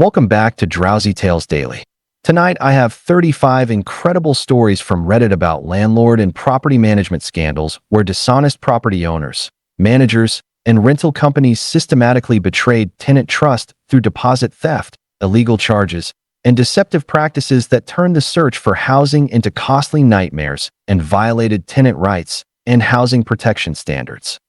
Welcome back to Drowsy Tales Daily. Tonight, I have 35 incredible stories from Reddit about landlord and property management scandals where dishonest property owners, managers, and rental companies systematically betrayed tenant trust through deposit theft, illegal charges, and deceptive practices that turned the search for housing into costly nightmares and violated tenant rights and housing protection standards.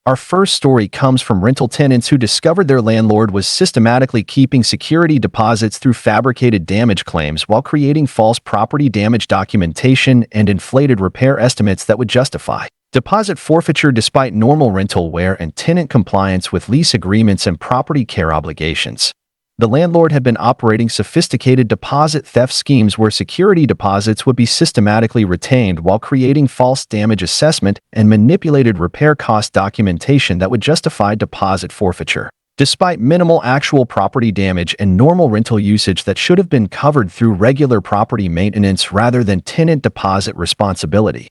Our first story comes from rental tenants who discovered their landlord was systematically keeping security deposits through fabricated damage claims while creating false property damage documentation and inflated repair estimates that would justify deposit forfeiture despite normal rental wear and tenant compliance with lease agreements and property care obligations. The landlord had been operating sophisticated deposit theft schemes where security deposits would be systematically retained while creating false damage assessment and manipulated repair cost documentation that would justify deposit forfeiture, despite minimal actual property damage and normal rental usage that should have been covered through regular property maintenance rather than tenant deposit responsibility.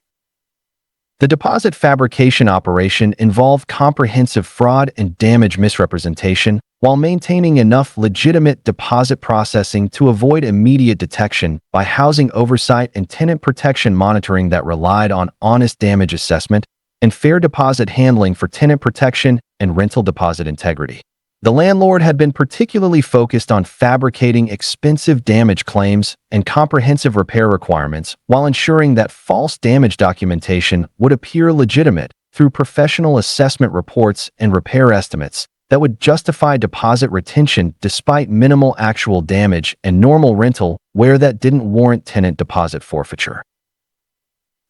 The deposit fabrication operation involved comprehensive fraud and damage misrepresentation while maintaining enough legitimate deposit processing to avoid immediate detection by housing oversight and tenant protection monitoring that relied on honest damage assessment and fair deposit handling for tenant protection and rental deposit integrity. The landlord had been particularly focused on fabricating expensive damage claims and comprehensive repair requirements while ensuring that false damage documentation would appear legitimate through professional assessment reports and repair estimates that would justify deposit retention despite minimal actual damage and normal rental where that didn't warrant tenant deposit forfeiture.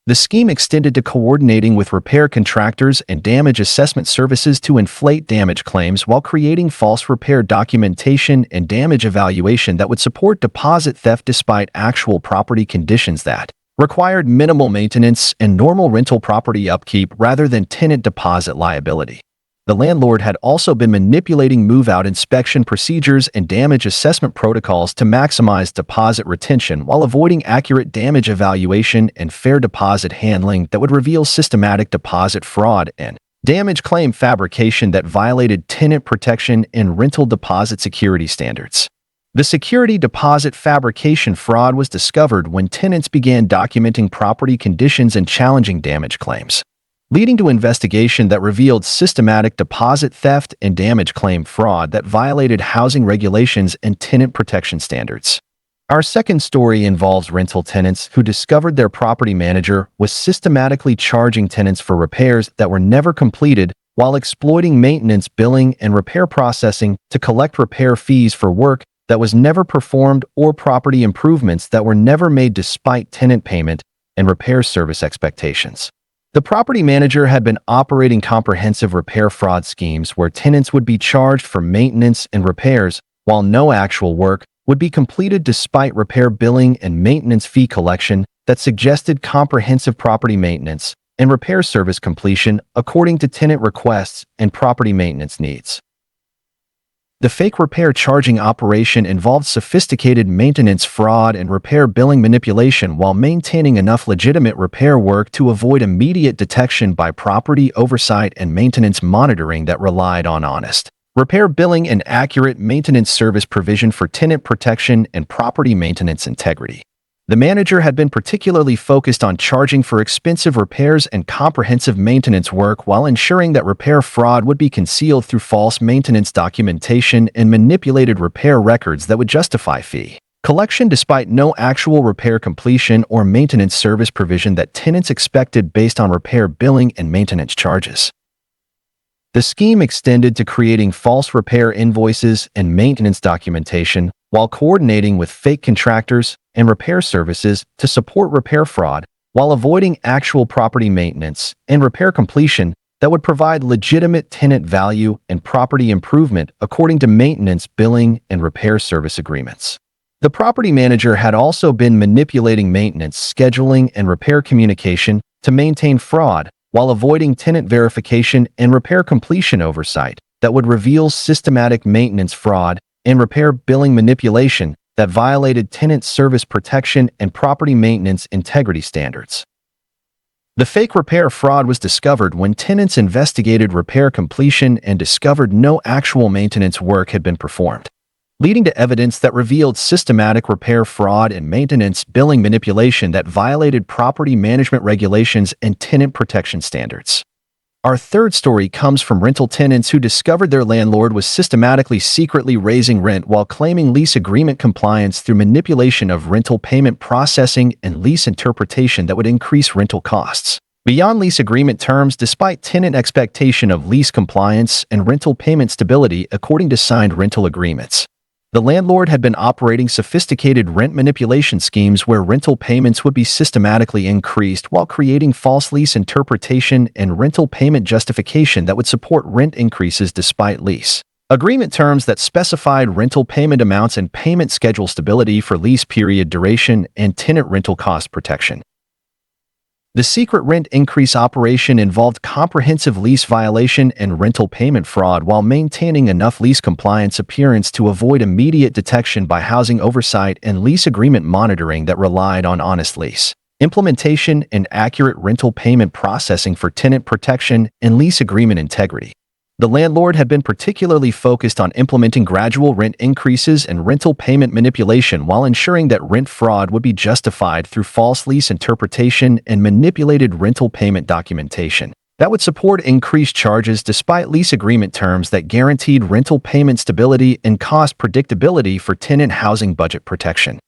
The scheme extended to coordinating with repair contractors and damage assessment services to inflate damage claims while creating false repair documentation and damage evaluation that would support deposit theft despite actual property conditions that required minimal maintenance and normal rental property upkeep rather than tenant deposit liability. The landlord had also been manipulating move-out inspection procedures and damage assessment protocols to maximize deposit retention while avoiding accurate damage evaluation and fair deposit handling that would reveal systematic deposit fraud and damage claim fabrication that violated tenant protection and rental deposit security standards. The security deposit fabrication fraud was discovered when tenants began documenting property conditions and challenging damage claims, leading to investigation that revealed systematic deposit theft and damage claim fraud that violated housing regulations and tenant protection standards. Our second story involves rental tenants who discovered their property manager was systematically charging tenants for repairs that were never completed while exploiting maintenance billing and repair processing to collect repair fees for work that was never performed or property improvements that were never made despite tenant payment and repair service expectations. The property manager had been operating comprehensive repair fraud schemes where tenants would be charged for maintenance and repairs while no actual work would be completed despite repair billing and maintenance fee collection that suggested comprehensive property maintenance and repair service completion according to tenant requests and property maintenance needs. The fake repair charging operation involved sophisticated maintenance fraud and repair billing manipulation while maintaining enough legitimate repair work to avoid immediate detection by property oversight and maintenance monitoring that relied on honest repair billing and accurate maintenance service provision for tenant protection and property maintenance integrity. The manager had been particularly focused on charging for expensive repairs and comprehensive maintenance work while ensuring that repair fraud would be concealed through false maintenance documentation and manipulated repair records that would justify fee collection despite no actual repair completion or maintenance service provision that tenants expected based on repair billing and maintenance charges. The scheme extended to creating false repair invoices and maintenance documentation while coordinating with fake contractors and repair services to support repair fraud while avoiding actual property maintenance and repair completion that would provide legitimate tenant value and property improvement according to maintenance, billing, and repair service agreements. The property manager had also been manipulating maintenance, scheduling, and repair communication to maintain fraud while avoiding tenant verification and repair completion oversight that would reveal systematic maintenance fraud and repair billing manipulation that violated tenant service protection and property maintenance integrity standards. The fake repair fraud was discovered when tenants investigated repair completion and discovered no actual maintenance work had been performed. leading to evidence that revealed systematic repair fraud and maintenance billing manipulation that violated property management regulations and tenant protection standards. Our third story comes from rental tenants who discovered their landlord was systematically secretly raising rent while claiming lease agreement compliance through manipulation of rental payment processing and lease interpretation that would increase rental costs beyond lease agreement terms despite tenant expectation of lease compliance and rental payment stability according to signed rental agreements. The landlord had been operating sophisticated rent manipulation schemes where rental payments would be systematically increased while creating false lease interpretation and rental payment justification that would support rent increases despite lease agreement terms that specified rental payment amounts and payment schedule stability for lease period duration and tenant rental cost protection. The secret rent increase operation involved comprehensive lease violation and rental payment fraud while maintaining enough lease compliance appearance to avoid immediate detection by housing oversight and lease agreement monitoring that relied on honest lease implementation and accurate rental payment processing for tenant protection and lease agreement integrity. The landlord had been particularly focused on implementing gradual rent increases and rental payment manipulation while ensuring that rent fraud would be justified through false lease interpretation and manipulated rental payment documentation that would support increased charges despite lease agreement terms that guaranteed rental payment stability and cost predictability for tenant housing budget protection.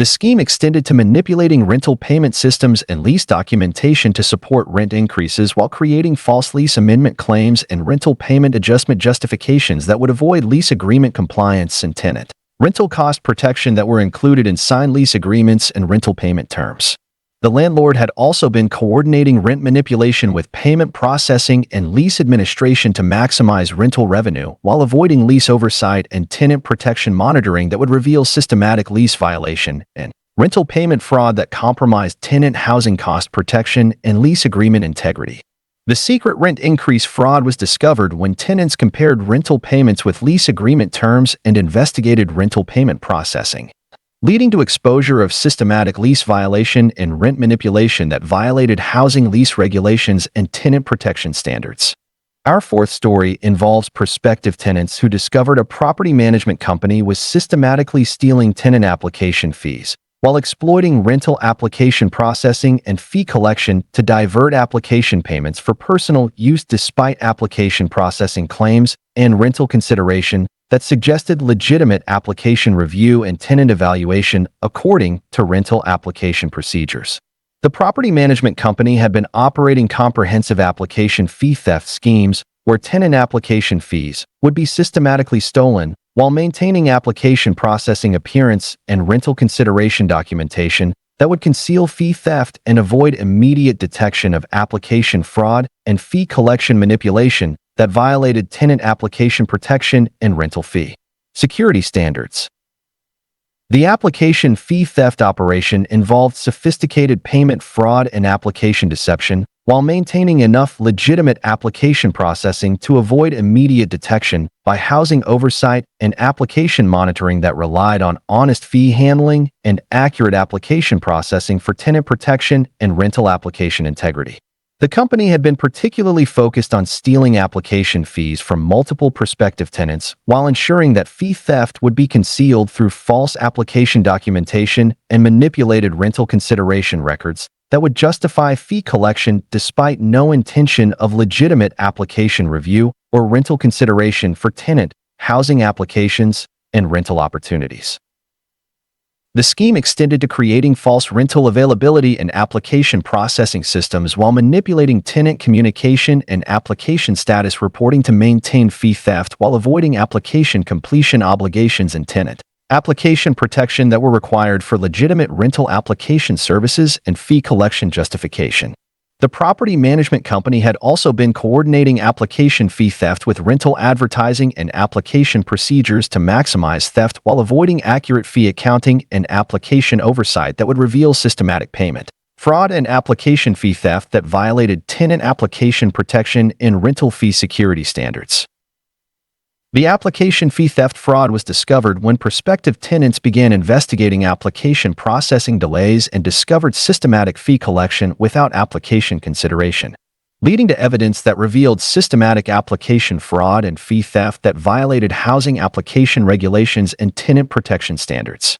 The scheme extended to manipulating rental payment systems and lease documentation to support rent increases while creating false lease amendment claims and rental payment adjustment justifications that would avoid lease agreement compliance and tenant rental cost protection that were included in signed lease agreements and rental payment terms. The landlord had also been coordinating rent manipulation with payment processing and lease administration to maximize rental revenue while avoiding lease oversight and tenant protection monitoring that would reveal systematic lease violation and rental payment fraud that compromised tenant housing cost protection and lease agreement integrity. The secret rent increase fraud was discovered when tenants compared rental payments with lease agreement terms and investigated rental payment processing, leading to exposure of systematic lease violation and rent manipulation that violated housing lease regulations and tenant protection standards. Our fourth story involves prospective tenants who discovered a property management company was systematically stealing tenant application fees while exploiting rental application processing and fee collection to divert application payments for personal use despite application processing claims and rental consideration that suggested legitimate application review and tenant evaluation according to rental application procedures. The property management company had been operating comprehensive application fee theft schemes where tenant application fees would be systematically stolen while maintaining application processing appearance and rental consideration documentation that would conceal fee theft and avoid immediate detection of application fraud and fee collection manipulation that violated tenant application protection and rental fee security standards. The application fee theft operation involved sophisticated payment fraud and application deception while maintaining enough legitimate application processing to avoid immediate detection by housing oversight and application monitoring that relied on honest fee handling and accurate application processing for tenant protection and rental application integrity. The company had been particularly focused on stealing application fees from multiple prospective tenants while ensuring that fee theft would be concealed through false application documentation and manipulated rental consideration records that would justify fee collection despite no intention of legitimate application review or rental consideration for tenant housing applications and rental opportunities. The scheme extended to creating false rental availability and application processing systems while manipulating tenant communication and application status reporting to maintain fee theft while avoiding application completion obligations and tenant application protection that were required for legitimate rental application services and fee collection justification. The property management company had also been coordinating application fee theft with rental advertising and application procedures to maximize theft while avoiding accurate fee accounting and application oversight that would reveal systematic payment fraud and application fee theft that violated tenant application protection and rental fee security standards. The application fee theft fraud was discovered when prospective tenants began investigating application processing delays and discovered systematic fee collection without application consideration. leading to evidence that revealed systematic application fraud and fee theft that violated housing application regulations and tenant protection standards.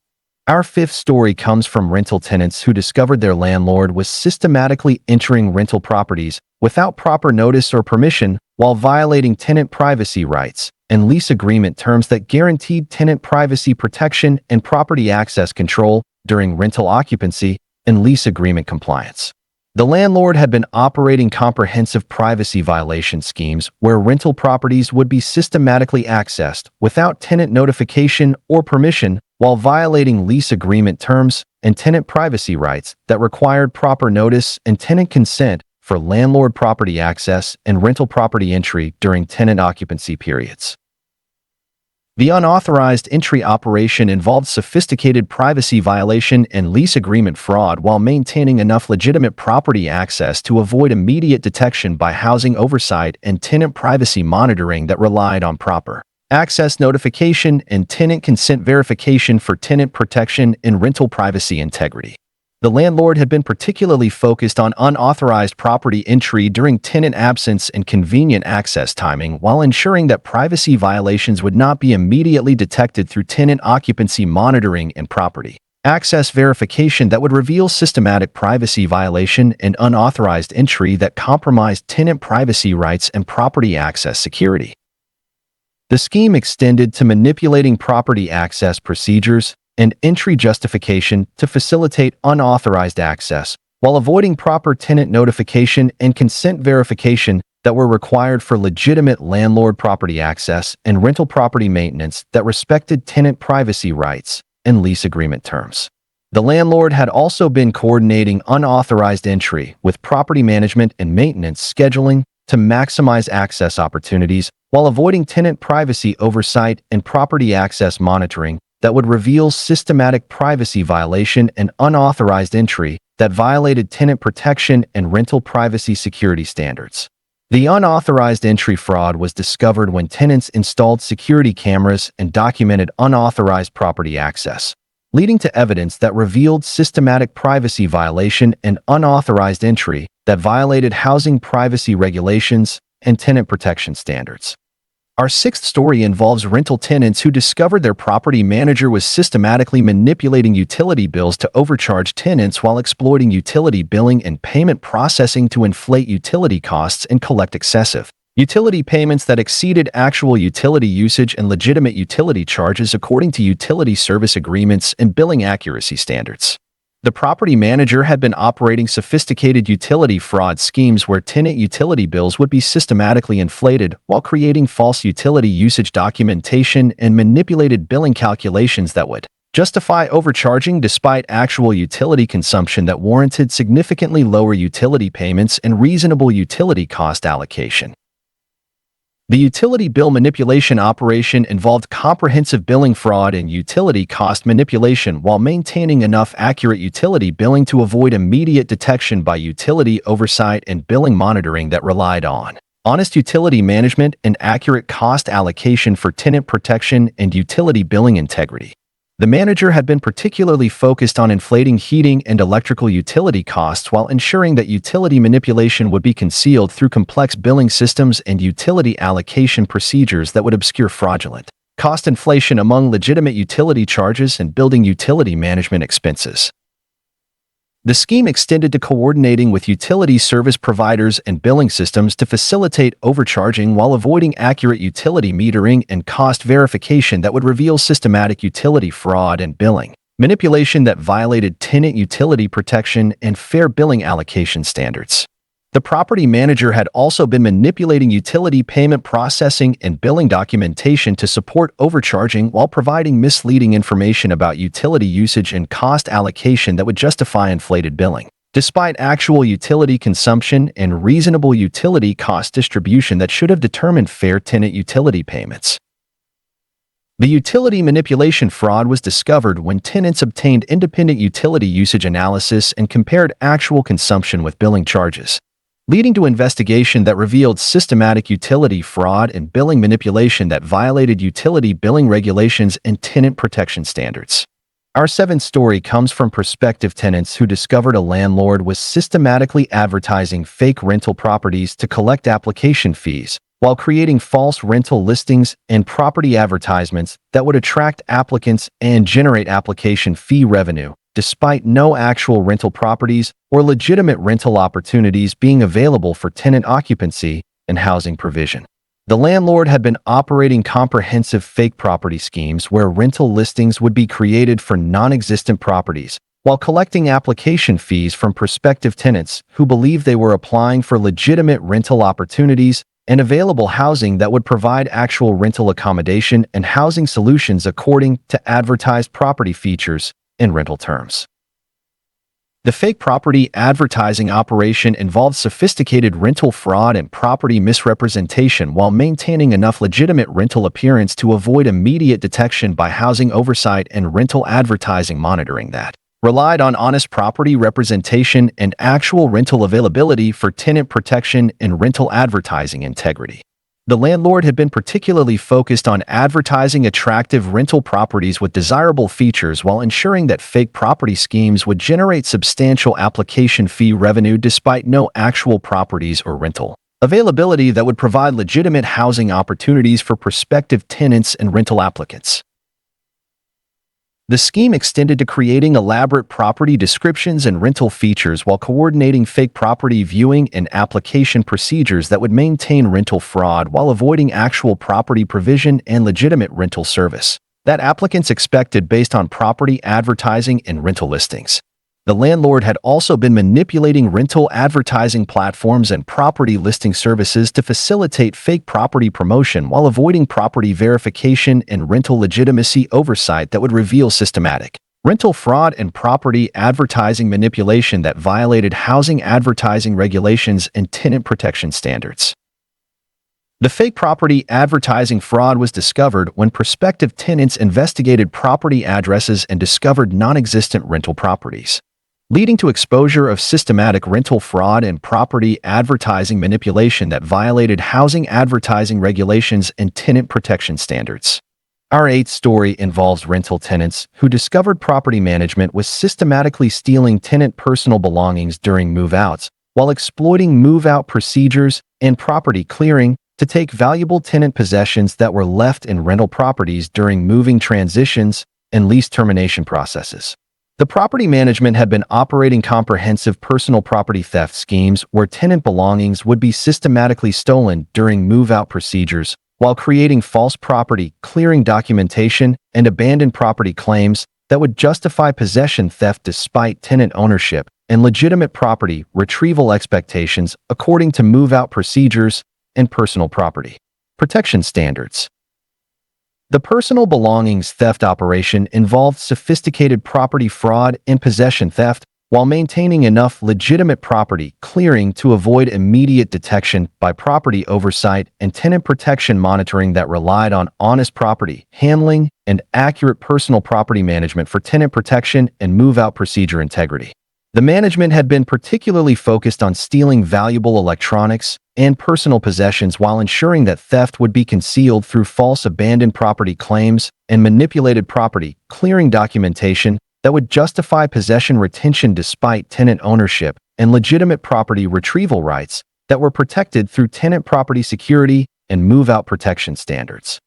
Our fifth story comes from rental tenants who discovered their landlord was systematically entering rental properties without proper notice or permission while violating tenant privacy rights and lease agreement terms that guaranteed tenant privacy protection and property access control during rental occupancy and lease agreement compliance. The landlord had been operating comprehensive privacy violation schemes where rental properties would be systematically accessed without tenant notification or permission while violating lease agreement terms and tenant privacy rights that required proper notice and tenant consent for landlord property access and rental property entry during tenant occupancy periods. The unauthorized entry operation involved sophisticated privacy violation and lease agreement fraud while maintaining enough legitimate property access to avoid immediate detection by housing oversight and tenant privacy monitoring that relied on proper access notification and tenant consent verification for tenant protection and rental privacy integrity. The landlord had been particularly focused on unauthorized property entry during tenant absence and convenient access timing while ensuring that privacy violations would not be immediately detected through tenant occupancy monitoring and property access verification that would reveal systematic privacy violation and unauthorized entry that compromised tenant privacy rights and property access security. The scheme extended to manipulating property access procedures and entry justification to facilitate unauthorized access, while avoiding proper tenant notification and consent verification that were required for legitimate landlord property access and rental property maintenance that respected tenant privacy rights and lease agreement terms. The landlord had also been coordinating unauthorized entry with property management and maintenance scheduling to maximize access opportunities while avoiding tenant privacy oversight and property access monitoring that would reveal systematic privacy violation and unauthorized entry that violated tenant protection and rental privacy security standards. The unauthorized entry fraud was discovered when tenants installed security cameras and documented unauthorized property access, leading to evidence that revealed systematic privacy violation and unauthorized entry that violated housing privacy regulations and tenant protection standards. Our sixth story involves rental tenants who discovered their property manager was systematically manipulating utility bills to overcharge tenants while exploiting utility billing and payment processing to inflate utility costs and collect excessive utility payments that exceeded actual utility usage and legitimate utility charges according to utility service agreements and billing accuracy standards. The property manager had been operating sophisticated utility fraud schemes where tenant utility bills would be systematically inflated while creating false utility usage documentation and manipulated billing calculations that would justify overcharging despite actual utility consumption that warranted significantly lower utility payments and reasonable utility cost allocation. The utility bill manipulation operation involved comprehensive billing fraud and utility cost manipulation while maintaining enough accurate utility billing to avoid immediate detection by utility oversight and billing monitoring that relied on honest utility management and accurate cost allocation for tenant protection and utility billing integrity. The manager had been particularly focused on inflating heating and electrical utility costs while ensuring that utility manipulation would be concealed through complex billing systems and utility allocation procedures that would obscure fraudulent cost inflation among legitimate utility charges and building utility management expenses. The scheme extended to coordinating with utility service providers and billing systems to facilitate overcharging while avoiding accurate utility metering and cost verification that would reveal systematic utility fraud and billing manipulation that violated tenant utility protection and fair billing allocation standards. The property manager had also been manipulating utility payment processing and billing documentation to support overcharging while providing misleading information about utility usage and cost allocation that would justify inflated billing, despite actual utility consumption and reasonable utility cost distribution that should have determined fair tenant utility payments. The utility manipulation fraud was discovered when tenants obtained independent utility usage analysis and compared actual consumption with billing charges, leading to investigation that revealed systematic utility fraud and billing manipulation that violated utility billing regulations and tenant protection standards. Our seventh story comes from prospective tenants who discovered a landlord was systematically advertising fake rental properties to collect application fees, while creating false rental listings and property advertisements that would attract applicants and generate application fee revenue, despite no actual rental properties or legitimate rental opportunities being available for tenant occupancy and housing provision. The landlord had been operating comprehensive fake property schemes where rental listings would be created for non-existent properties, while collecting application fees from prospective tenants who believed they were applying for legitimate rental opportunities and available housing that would provide actual rental accommodation and housing solutions according to advertised property features and rental terms. The fake property advertising operation involved sophisticated rental fraud and property misrepresentation while maintaining enough legitimate rental appearance to avoid immediate detection by housing oversight and rental advertising monitoring that relied on honest property representation and actual rental availability for tenant protection and rental advertising integrity. The landlord had been particularly focused on advertising attractive rental properties with desirable features while ensuring that fake property schemes would generate substantial application fee revenue despite no actual properties or rental availability that would provide legitimate housing opportunities for prospective tenants and rental applicants. The scheme extended to creating elaborate property descriptions and rental features while coordinating fake property viewing and application procedures that would maintain rental fraud while avoiding actual property provision and legitimate rental service that applicants expected based on property advertising and rental listings. The landlord had also been manipulating rental advertising platforms and property listing services to facilitate fake property promotion while avoiding property verification and rental legitimacy oversight that would reveal systematic rental fraud and property advertising manipulation that violated housing advertising regulations and tenant protection standards. The fake property advertising fraud was discovered when prospective tenants investigated property addresses and discovered non-existent rental properties, leading to exposure of systematic rental fraud and property advertising manipulation that violated housing advertising regulations and tenant protection standards. Our eighth story involves rental tenants who discovered property management was systematically stealing tenant personal belongings during move-outs, while exploiting move-out procedures and property clearing to take valuable tenant possessions that were left in rental properties during moving transitions and lease termination processes. The property management had been operating comprehensive personal property theft schemes where tenant belongings would be systematically stolen during move-out procedures, while creating false property clearing documentation and abandoned property claims that would justify possession theft despite tenant ownership and legitimate property retrieval expectations according to move-out procedures and personal property protection standards. The personal belongings theft operation involved sophisticated property fraud and possession theft while maintaining enough legitimate property clearing to avoid immediate detection by property oversight and tenant protection monitoring that relied on honest property handling and accurate personal property management for tenant protection and move-out procedure integrity. The management had been particularly focused on stealing valuable electronics and personal possessions while ensuring that theft would be concealed through false abandoned property claims and manipulated property clearing documentation that would justify possession retention despite tenant ownership and legitimate property retrieval rights that were protected through tenant property security and move-out protection standards.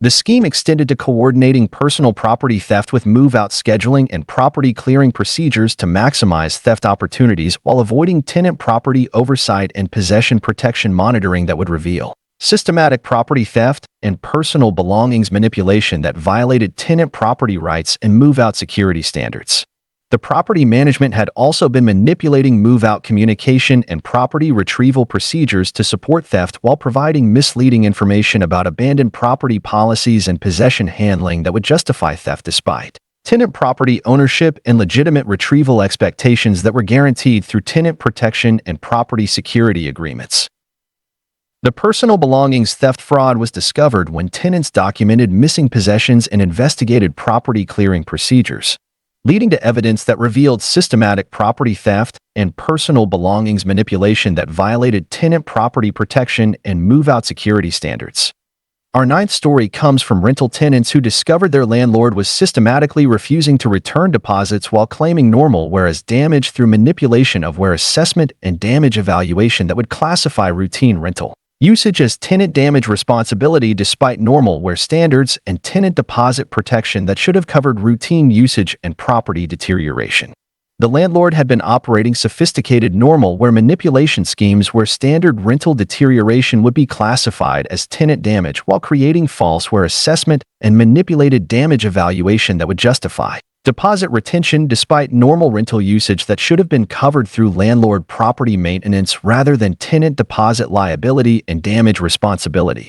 The scheme extended to coordinating personal property theft with move-out scheduling and property clearing procedures to maximize theft opportunities while avoiding tenant property oversight and possession protection monitoring that would reveal systematic property theft and personal belongings manipulation that violated tenant property rights and move-out security standards. The property management had also been manipulating move-out communication and property retrieval procedures to support theft while providing misleading information about abandoned property policies and possession handling that would justify theft despite tenant property ownership and legitimate retrieval expectations that were guaranteed through tenant protection and property security agreements. The personal belongings theft fraud was discovered when tenants documented missing possessions and investigated property clearing procedures, leading to evidence that revealed systematic property theft and personal belongings manipulation that violated tenant property protection and move-out security standards. Our ninth story comes from rental tenants who discovered their landlord was systematically refusing to return deposits while claiming normal whereas damage through manipulation of where assessment and damage evaluation that would classify routine rental usage as tenant damage responsibility despite normal where standards and tenant deposit protection that should have covered routine usage and property deterioration. The landlord had been operating sophisticated normal where manipulation schemes where standard rental deterioration would be classified as tenant damage while creating false where assessment and manipulated damage evaluation that would justify deposit retention despite normal rental usage that should have been covered through landlord property maintenance rather than tenant deposit liability and damage responsibility.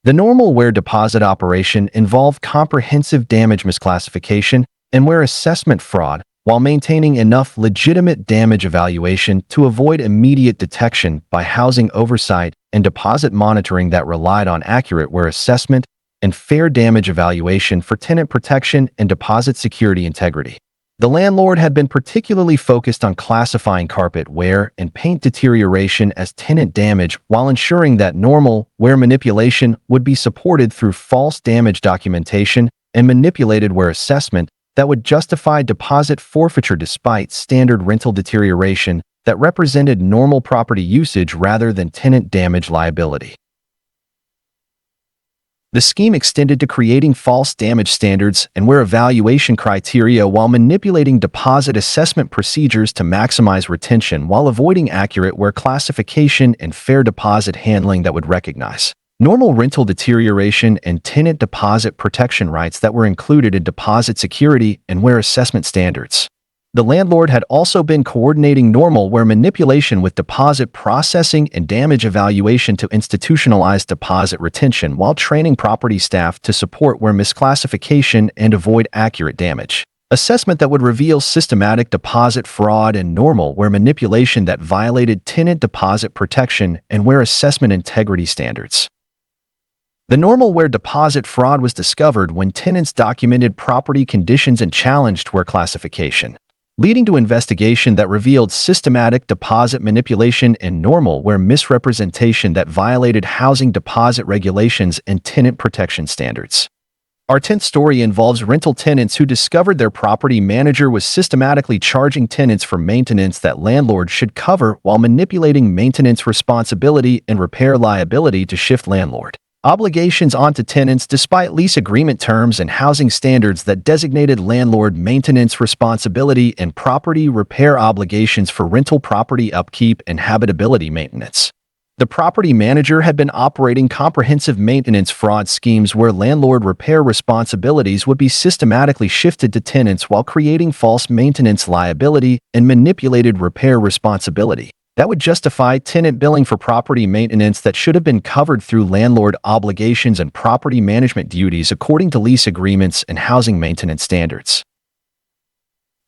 The normal where deposit operation involved comprehensive damage misclassification and where assessment fraud while maintaining enough legitimate damage evaluation to avoid immediate detection by housing oversight and deposit monitoring that relied on accurate where assessment and fair damage evaluation for tenant protection and deposit security integrity. The landlord had been particularly focused on classifying carpet wear and paint deterioration as tenant damage while ensuring that normal wear manipulation would be supported through false damage documentation and manipulated wear assessment that would justify deposit forfeiture despite standard rental deterioration that represented normal property usage rather than tenant damage liability. The scheme extended to creating false damage standards and where evaluation criteria while manipulating deposit assessment procedures to maximize retention while avoiding accurate where classification and fair deposit handling that would recognize normal rental deterioration and tenant deposit protection rights that were included in deposit security and where assessment standards. The landlord had also been coordinating normal where manipulation with deposit processing and damage evaluation to institutionalize deposit retention while training property staff to support where misclassification and avoid accurate damage assessment that would reveal systematic deposit fraud and normal where manipulation that violated tenant deposit protection and where assessment integrity standards. The normal where deposit fraud was discovered when tenants documented property conditions and challenged where classification, leading to investigation that revealed systematic deposit manipulation and normal where misrepresentation that violated housing deposit regulations and tenant protection standards. Our 10th story involves rental tenants who discovered their property manager was systematically charging tenants for maintenance that landlord should cover while manipulating maintenance responsibility and repair liability to shift landlord obligations onto tenants despite lease agreement terms and housing standards that designated landlord maintenance responsibility and property repair obligations for rental property upkeep and habitability maintenance. The property manager had been operating comprehensive maintenance fraud schemes where landlord repair responsibilities would be systematically shifted to tenants while creating false maintenance liability and manipulated repair responsibility that would justify tenant billing for property maintenance that should have been covered through landlord obligations and property management duties according to lease agreements and housing maintenance standards.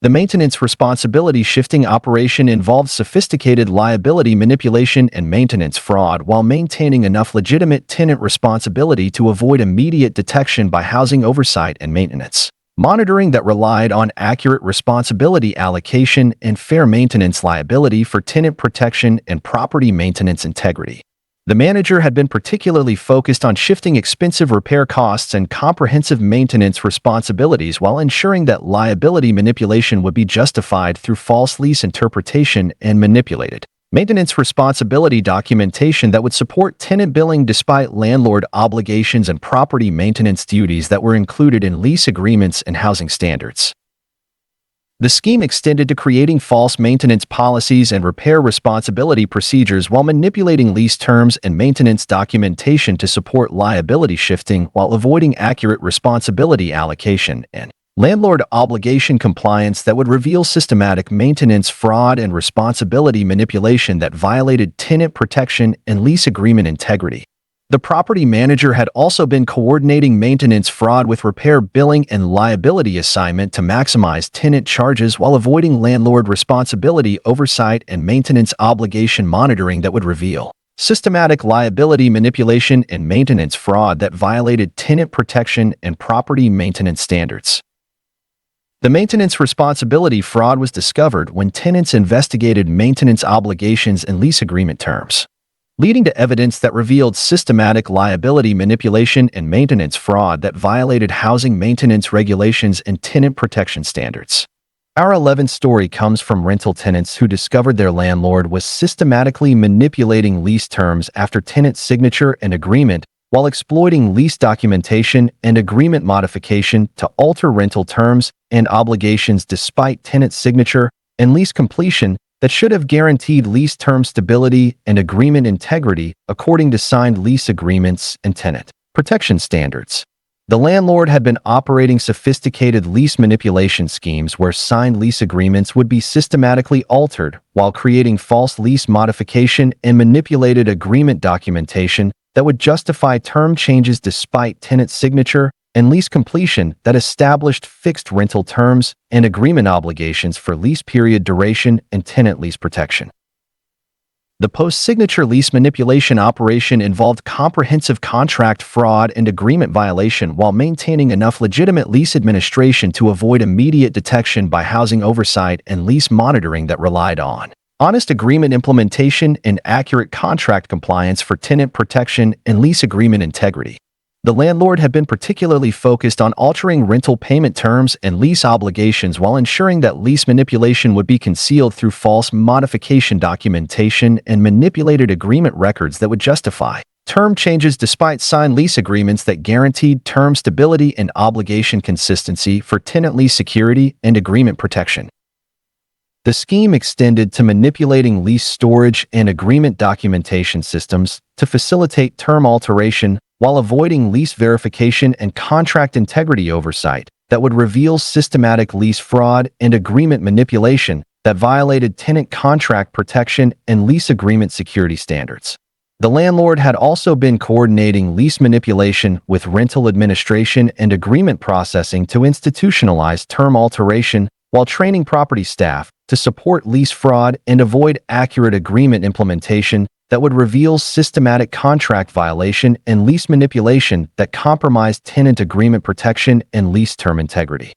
The maintenance responsibility shifting operation involved sophisticated liability manipulation and maintenance fraud while maintaining enough legitimate tenant responsibility to avoid immediate detection by housing oversight and maintenance monitoring that relied on accurate responsibility allocation and fair maintenance liability for tenant protection and property maintenance integrity. The manager had been particularly focused on shifting expensive repair costs and comprehensive maintenance responsibilities while ensuring that liability manipulation would be justified through false lease interpretation and manipulated maintenance responsibility documentation that would support tenant billing despite landlord obligations and property maintenance duties that were included in lease agreements and housing standards. The scheme extended to creating false maintenance policies and repair responsibility procedures while manipulating lease terms and maintenance documentation to support liability shifting while avoiding accurate responsibility allocation and landlord obligation compliance that would reveal systematic maintenance fraud and responsibility manipulation that violated tenant protection and lease agreement integrity. The property manager had also been coordinating maintenance fraud with repair billing and liability assignment to maximize tenant charges while avoiding landlord responsibility oversight and maintenance obligation monitoring that would reveal systematic liability manipulation and maintenance fraud that violated tenant protection and property maintenance standards. The maintenance responsibility fraud was discovered when tenants investigated maintenance obligations and lease agreement terms. leading to evidence that revealed systematic liability manipulation and maintenance fraud that violated housing maintenance regulations and tenant protection standards. Our 11th story comes from rental tenants who discovered their landlord was systematically manipulating lease terms after tenant signature and agreement while exploiting lease documentation and agreement modification to alter rental terms and obligations despite tenant signature and lease completion that should have guaranteed lease term stability and agreement integrity according to signed lease agreements and tenant protection standards. The landlord had been operating sophisticated lease manipulation schemes where signed lease agreements would be systematically altered while creating false lease modification and manipulated agreement documentation that would justify term changes despite tenant signature and lease completion that established fixed rental terms and agreement obligations for lease period duration and tenant lease protection. The post-signature lease manipulation operation involved comprehensive contract fraud and agreement violation while maintaining enough legitimate lease administration to avoid immediate detection by housing oversight and lease monitoring that relied on honest agreement implementation and accurate contract compliance for tenant protection and lease agreement integrity. The landlord had been particularly focused on altering rental payment terms and lease obligations while ensuring that lease manipulation would be concealed through false modification documentation and manipulated agreement records that would justify term changes despite signed lease agreements that guaranteed term stability and obligation consistency for tenant lease security and agreement protection. The scheme extended to manipulating lease storage and agreement documentation systems to facilitate term alteration while avoiding lease verification and contract integrity oversight that would reveal systematic lease fraud and agreement manipulation that violated tenant contract protection and lease agreement security standards. The landlord had also been coordinating lease manipulation with rental administration and agreement processing to institutionalize term alteration while training property staff to support lease fraud and avoid accurate agreement implementation that would reveal systematic contract violation and lease manipulation that compromised tenant agreement protection and lease term integrity.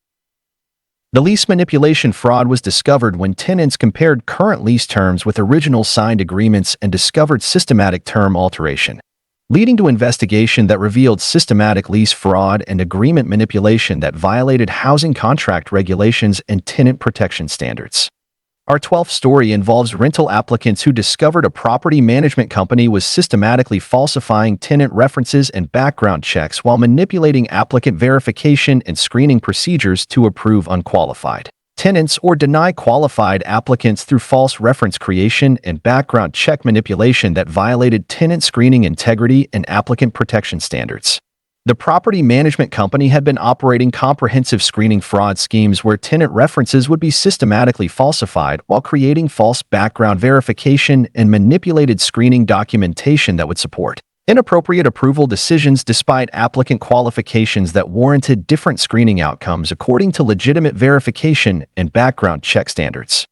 The lease manipulation fraud was discovered when tenants compared current lease terms with original signed agreements and discovered systematic term alteration, leading to investigation that revealed systematic lease fraud and agreement manipulation that violated housing contract regulations and tenant protection standards. Our 12th story involves rental applicants who discovered a property management company was systematically falsifying tenant references and background checks while manipulating applicant verification and screening procedures to approve unqualified tenants or deny qualified applicants through false reference creation and background check manipulation that violated tenant screening integrity and applicant protection standards. The property management company had been operating comprehensive screening fraud schemes where tenant references would be systematically falsified while creating false background verification and manipulated screening documentation that would support inappropriate approval decisions despite applicant qualifications that warranted different screening outcomes according to legitimate verification and background check standards.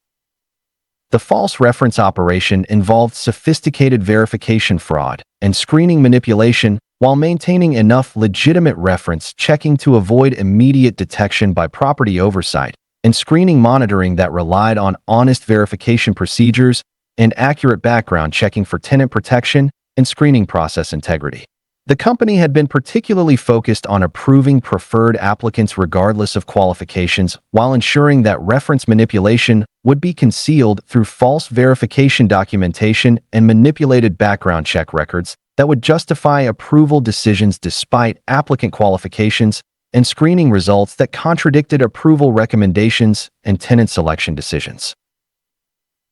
The false reference operation involved sophisticated verification fraud and screening manipulation while maintaining enough legitimate reference checking to avoid immediate detection by property oversight and screening monitoring that relied on honest verification procedures and accurate background checking for tenant protection and screening process integrity. The company had been particularly focused on approving preferred applicants regardless of qualifications while ensuring that reference manipulation would be concealed through false verification documentation and manipulated background check records that would justify approval decisions despite applicant qualifications and screening results that contradicted approval recommendations and tenant selection decisions.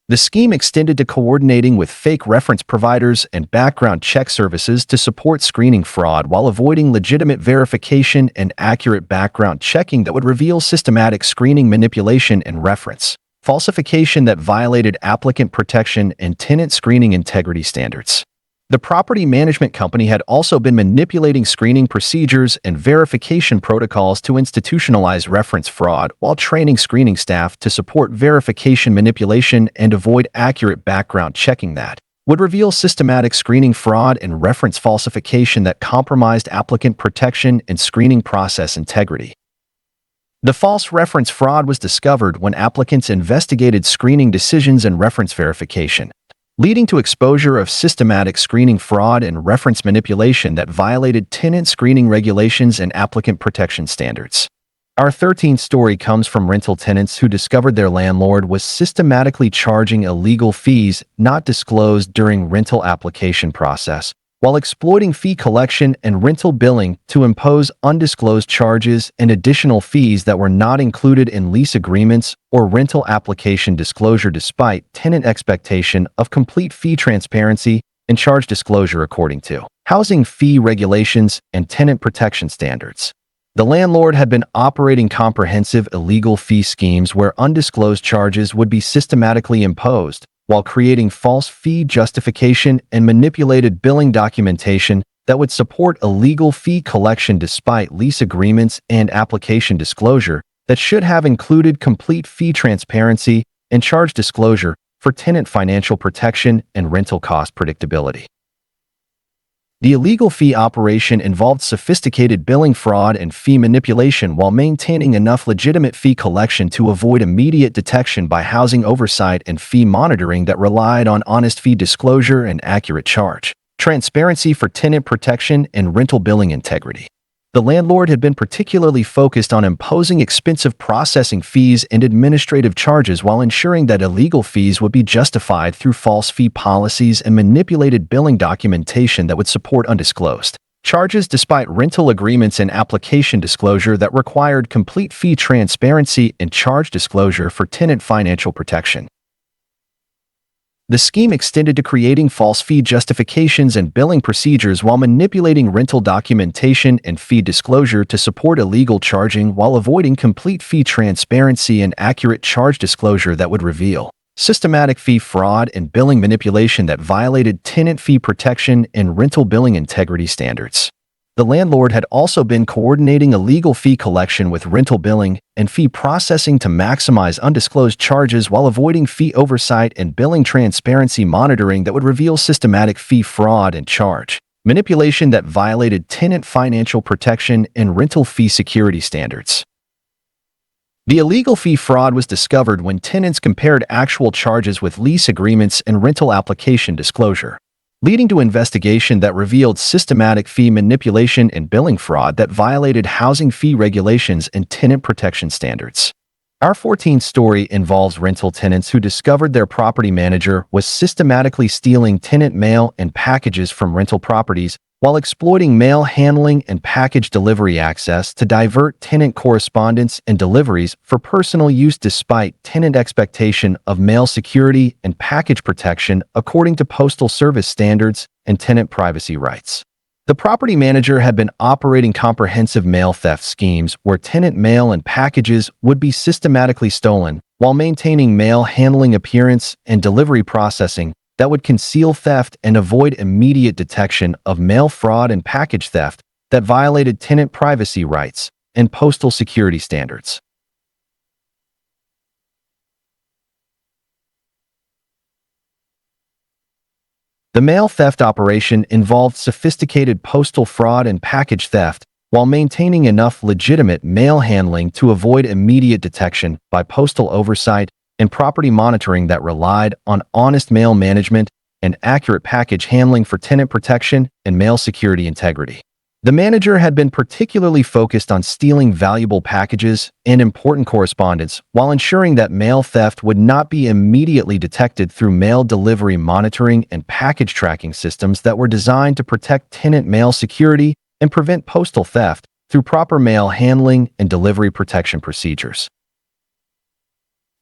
The scheme extended to coordinating with fake reference providers and background check services to support screening fraud while avoiding legitimate verification and accurate background checking that would reveal systematic screening manipulation and reference falsification that violated applicant protection and tenant screening integrity standards. The property management company had also been manipulating screening procedures and verification protocols to institutionalize reference fraud while training screening staff to support verification manipulation and avoid accurate background checking that would reveal systematic screening fraud and reference falsification that compromised applicant protection and screening process integrity. The false reference fraud was discovered when applicants investigated screening decisions and reference verification, leading to exposure of systematic screening fraud and reference manipulation that violated tenant screening regulations and applicant protection standards. Our 13th story comes from rental tenants who discovered their landlord was systematically charging illegal fees not disclosed during rental application process, while exploiting fee collection and rental billing to impose undisclosed charges and additional fees that were not included in lease agreements or rental application disclosure despite tenant expectation of complete fee transparency and charge disclosure according to housing fee regulations and tenant protection standards. The landlord had been operating comprehensive illegal fee schemes where undisclosed charges would be systematically imposed, while creating false fee justification and manipulated billing documentation that would support illegal fee collection despite lease agreements and application disclosure that should have included complete fee transparency and charge disclosure for tenant financial protection and rental cost predictability. The illegal fee operation involved sophisticated billing fraud and fee manipulation while maintaining enough legitimate fee collection to avoid immediate detection by housing oversight and fee monitoring that relied on honest fee disclosure and accurate charge transparency for tenant protection and rental billing integrity. The landlord had been particularly focused on imposing expensive processing fees and administrative charges while ensuring that illegal fees would be justified through false fee policies and manipulated billing documentation that would support undisclosed charges despite rental agreements and application disclosure that required complete fee transparency and charge disclosure for tenant financial protection. The scheme extended to creating false fee justifications and billing procedures while manipulating rental documentation and fee disclosure to support illegal charging while avoiding complete fee transparency and accurate charge disclosure that would reveal systematic fee fraud and billing manipulation that violated tenant fee protection and rental billing integrity standards. The landlord had also been coordinating illegal fee collection with rental billing and fee processing to maximize undisclosed charges while avoiding fee oversight and billing transparency monitoring that would reveal systematic fee fraud and charge manipulation that violated tenant financial protection and rental fee security standards. The illegal fee fraud was discovered when tenants compared actual charges with lease agreements and rental application disclosure, leading to investigation that revealed systematic fee manipulation and billing fraud that violated housing fee regulations and tenant protection standards. Our 14th story involves rental tenants who discovered their property manager was systematically stealing tenant mail and packages from rental properties while exploiting mail handling and package delivery access to divert tenant correspondence and deliveries for personal use despite tenant expectation of mail security and package protection according to Postal Service standards and tenant privacy rights. The property manager had been operating comprehensive mail theft schemes where tenant mail and packages would be systematically stolen while maintaining mail handling appearance and delivery processing that would conceal theft and avoid immediate detection of mail fraud and package theft that violated tenant privacy rights and postal security standards. The mail theft operation involved sophisticated postal fraud and package theft while maintaining enough legitimate mail handling to avoid immediate detection by postal oversight and property monitoring that relied on honest mail management and accurate package handling for tenant protection and mail security integrity. The manager had been particularly focused on stealing valuable packages and important correspondence while ensuring that mail theft would not be immediately detected through mail delivery monitoring and package tracking systems that were designed to protect tenant mail security and prevent postal theft through proper mail handling and delivery protection procedures.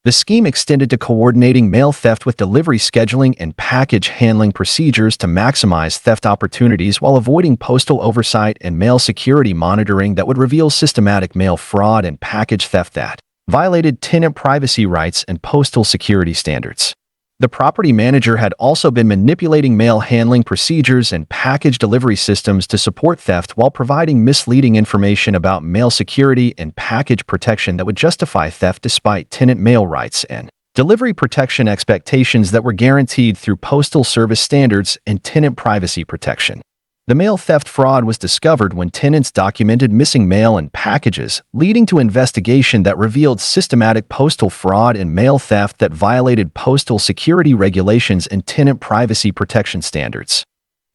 The scheme extended to coordinating mail theft with delivery scheduling and package handling procedures to maximize theft opportunities while avoiding postal oversight and mail security monitoring that would reveal systematic mail fraud and package theft that violated tenant privacy rights and postal security standards. The property manager had also been manipulating mail handling procedures and package delivery systems to support theft while providing misleading information about mail security and package protection that would justify theft despite tenant mail rights and delivery protection expectations that were guaranteed through Postal Service standards and tenant privacy protection. The mail theft fraud was discovered when tenants documented missing mail and packages, leading to investigation that revealed systematic postal fraud and mail theft that violated postal security regulations and tenant privacy protection standards.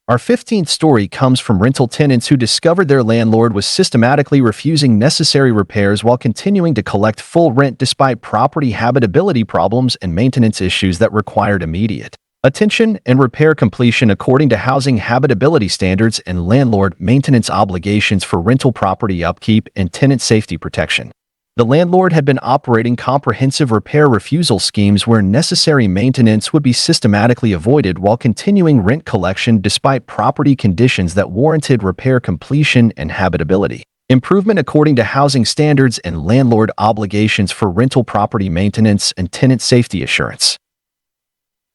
Our 15th story comes from rental tenants who discovered their landlord was systematically refusing necessary repairs while continuing to collect full rent despite property habitability problems and maintenance issues that required immediate attention and repair completion according to housing habitability standards and landlord maintenance obligations for rental property upkeep and tenant safety protection. The landlord had been operating comprehensive repair refusal schemes where necessary maintenance would be systematically avoided while continuing rent collection despite property conditions that warranted repair completion and habitability improvement according to housing standards and landlord obligations for rental property maintenance and tenant safety assurance.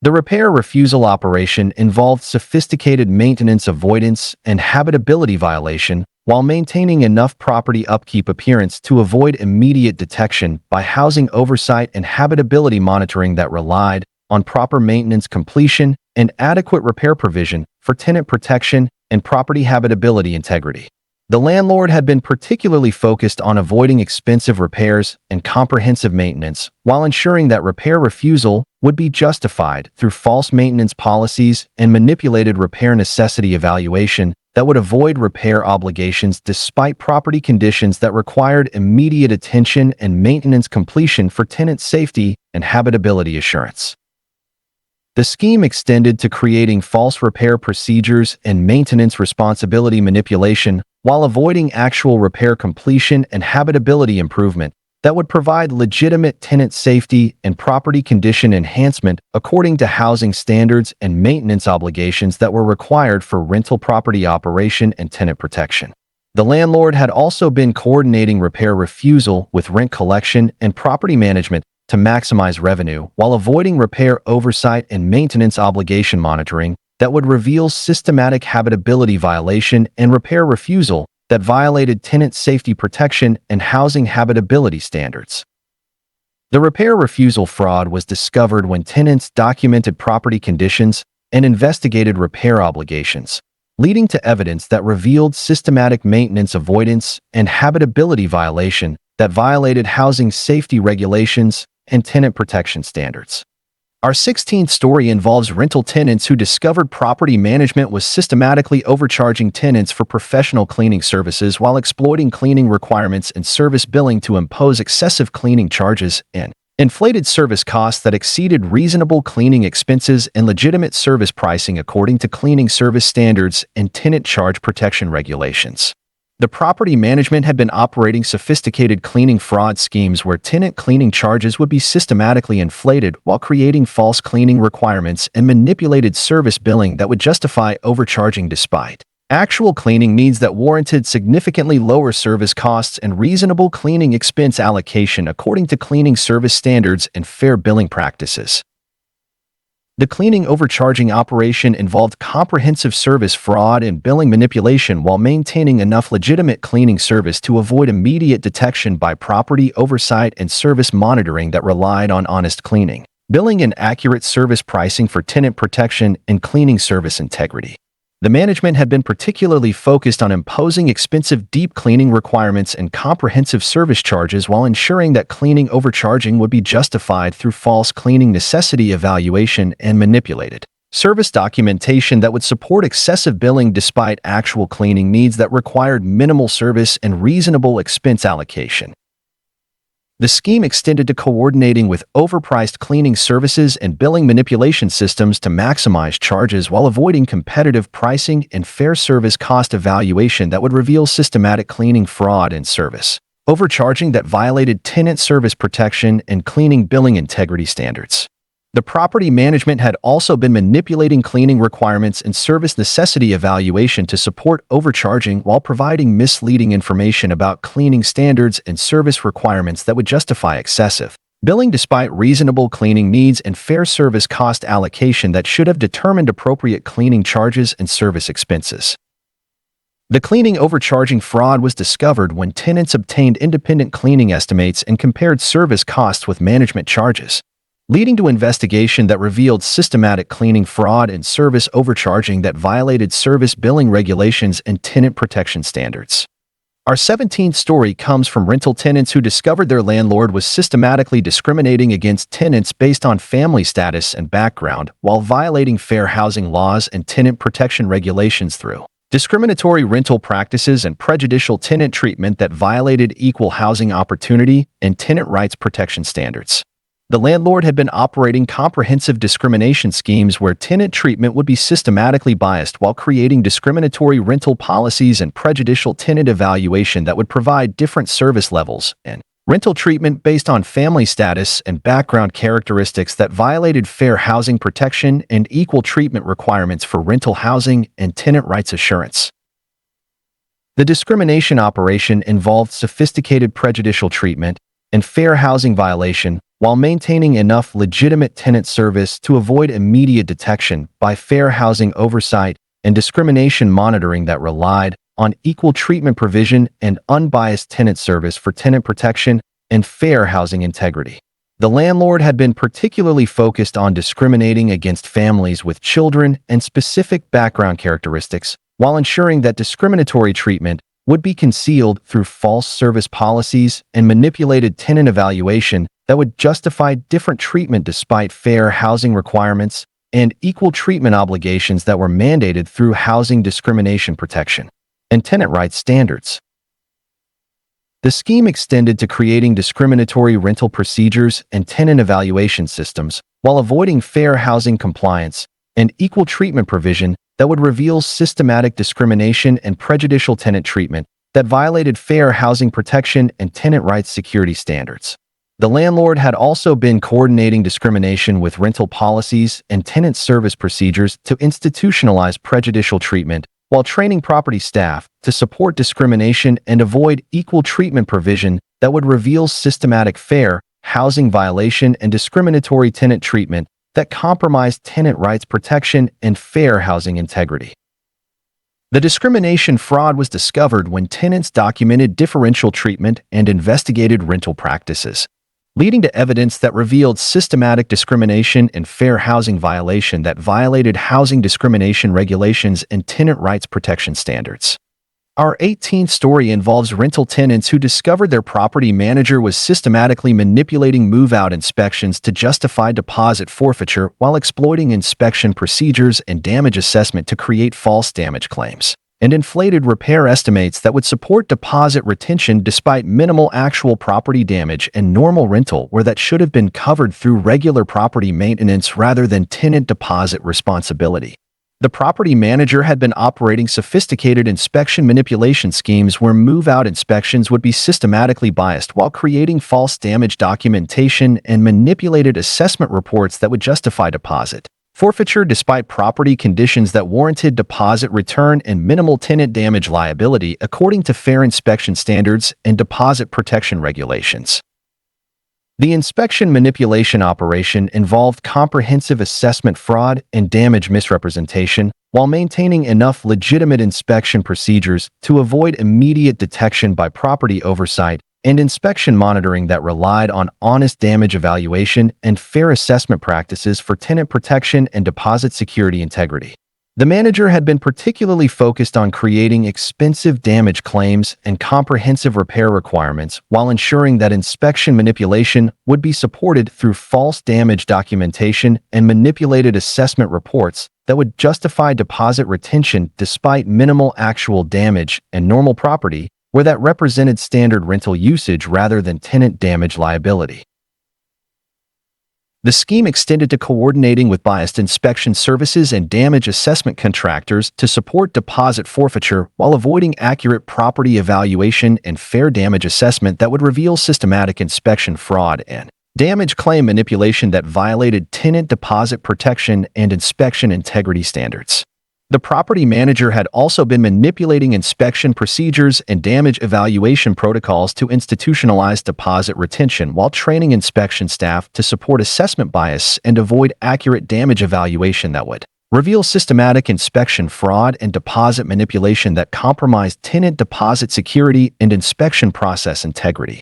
The repair refusal operation involved sophisticated maintenance avoidance and habitability violation while maintaining enough property upkeep appearance to avoid immediate detection by housing oversight and habitability monitoring that relied on proper maintenance completion and adequate repair provision for tenant protection and property habitability integrity. The landlord had been particularly focused on avoiding expensive repairs and comprehensive maintenance while ensuring that repair refusal would be justified through false maintenance policies and manipulated repair necessity evaluation that would avoid repair obligations despite property conditions that required immediate attention and maintenance completion for tenant safety and habitability assurance. The scheme extended to creating false repair procedures and maintenance responsibility manipulation while avoiding actual repair completion and habitability improvement that would provide legitimate tenant safety and property condition enhancement according to housing standards and maintenance obligations that were required for rental property operation and tenant protection. The landlord had also been coordinating repair refusal with rent collection and property management to maximize revenue while avoiding repair oversight and maintenance obligation monitoring that would reveal systematic habitability violation and repair refusal that violated tenant safety protection and housing habitability standards. The repair refusal fraud was discovered when tenants documented property conditions and investigated repair obligations, leading to evidence that revealed systematic maintenance avoidance and habitability violation that violated housing safety regulations and tenant protection standards. Our 16th story involves rental tenants who discovered property management was systematically overcharging tenants for professional cleaning services while exploiting cleaning requirements and service billing to impose excessive cleaning charges and inflated service costs that exceeded reasonable cleaning expenses and legitimate service pricing according to cleaning service standards and tenant charge protection regulations. The property management had been operating sophisticated cleaning fraud schemes where tenant cleaning charges would be systematically inflated while creating false cleaning requirements and manipulated service billing that would justify overcharging despite actual cleaning needs that warranted significantly lower service costs and reasonable cleaning expense allocation according to cleaning service standards and fair billing practices. The cleaning overcharging operation involved comprehensive service fraud and billing manipulation while maintaining enough legitimate cleaning service to avoid immediate detection by property oversight and service monitoring that relied on honest cleaning, billing and accurate service pricing for tenant protection and cleaning service integrity. The management had been particularly focused on imposing expensive deep cleaning requirements and comprehensive service charges while ensuring that cleaning overcharging would be justified through false cleaning necessity evaluation and manipulated service documentation that would support excessive billing despite actual cleaning needs that required minimal service and reasonable expense allocation. The scheme extended to coordinating with overpriced cleaning services and billing manipulation systems to maximize charges while avoiding competitive pricing and fair service cost evaluation that would reveal systematic cleaning fraud and service overcharging that violated tenant service protection and cleaning billing integrity standards. The property management had also been manipulating cleaning requirements and service necessity evaluation to support overcharging while providing misleading information about cleaning standards and service requirements that would justify excessive billing despite reasonable cleaning needs and fair service cost allocation that should have determined appropriate cleaning charges and service expenses. The cleaning overcharging fraud was discovered when tenants obtained independent cleaning estimates and compared service costs with management charges, leading to investigation that revealed systematic cleaning fraud and service overcharging that violated service billing regulations and tenant protection standards. Our 17th story comes from rental tenants who discovered their landlord was systematically discriminating against tenants based on family status and background while violating fair housing laws and tenant protection regulations through discriminatory rental practices and prejudicial tenant treatment that violated equal housing opportunity and tenant rights protection standards. The landlord had been operating comprehensive discrimination schemes where tenant treatment would be systematically biased while creating discriminatory rental policies and prejudicial tenant evaluation that would provide different service levels and rental treatment based on family status and background characteristics that violated fair housing protection and equal treatment requirements for rental housing and tenant rights assurance. The discrimination operation involved sophisticated prejudicial treatment and fair housing violation while maintaining enough legitimate tenant service to avoid immediate detection by fair housing oversight and discrimination monitoring that relied on equal treatment provision and unbiased tenant service for tenant protection and fair housing integrity. The landlord had been particularly focused on discriminating against families with children and specific background characteristics, while ensuring that discriminatory treatment would be concealed through false service policies and manipulated tenant evaluation that would justify different treatment despite fair housing requirements and equal treatment obligations that were mandated through housing discrimination protection and tenant rights standards. The scheme extended to creating discriminatory rental procedures and tenant evaluation systems while avoiding fair housing compliance and equal treatment provision that would reveal systematic discrimination and prejudicial tenant treatment that violated fair housing protection and tenant rights security standards. The landlord had also been coordinating discrimination with rental policies and tenant service procedures to institutionalize prejudicial treatment while training property staff to support discrimination and avoid equal treatment provision that would reveal systematic fair housing violation and discriminatory tenant treatment that compromised tenant rights protection and fair housing integrity. The discrimination fraud was discovered when tenants documented differential treatment and investigated rental practices, leading to evidence that revealed systematic discrimination and fair housing violation that violated housing discrimination regulations and tenant rights protection standards. Our 18th story involves rental tenants who discovered their property manager was systematically manipulating move-out inspections to justify deposit forfeiture while exploiting inspection procedures and damage assessment to create false damage claims and inflated repair estimates that would support deposit retention despite minimal actual property damage and normal rental where that should have been covered through regular property maintenance rather than tenant deposit responsibility. The property manager had been operating sophisticated inspection manipulation schemes where move-out inspections would be systematically biased while creating false damage documentation and manipulated assessment reports that would justify deposit forfeiture despite property conditions that warranted deposit return and minimal tenant damage liability according to fair inspection standards and deposit protection regulations. The inspection manipulation operation involved comprehensive assessment fraud and damage misrepresentation while maintaining enough legitimate inspection procedures to avoid immediate detection by property oversight and inspection monitoring that relied on honest damage evaluation and fair assessment practices for tenant protection and deposit security integrity. The manager had been particularly focused on creating expensive damage claims and comprehensive repair requirements while ensuring that inspection manipulation would be supported through false damage documentation and manipulated assessment reports that would justify deposit retention despite minimal actual damage and normal property where that represented standard rental usage rather than tenant damage liability. The scheme extended to coordinating with biased inspection services and damage assessment contractors to support deposit forfeiture while avoiding accurate property evaluation and fair damage assessment that would reveal systematic inspection fraud and damage claim manipulation that violated tenant deposit protection and inspection integrity standards. The property manager had also been manipulating inspection procedures and damage evaluation protocols to institutionalize deposit retention while training inspection staff to support assessment bias and avoid accurate damage evaluation that would reveal systematic inspection fraud and deposit manipulation that compromised tenant deposit security and inspection process integrity.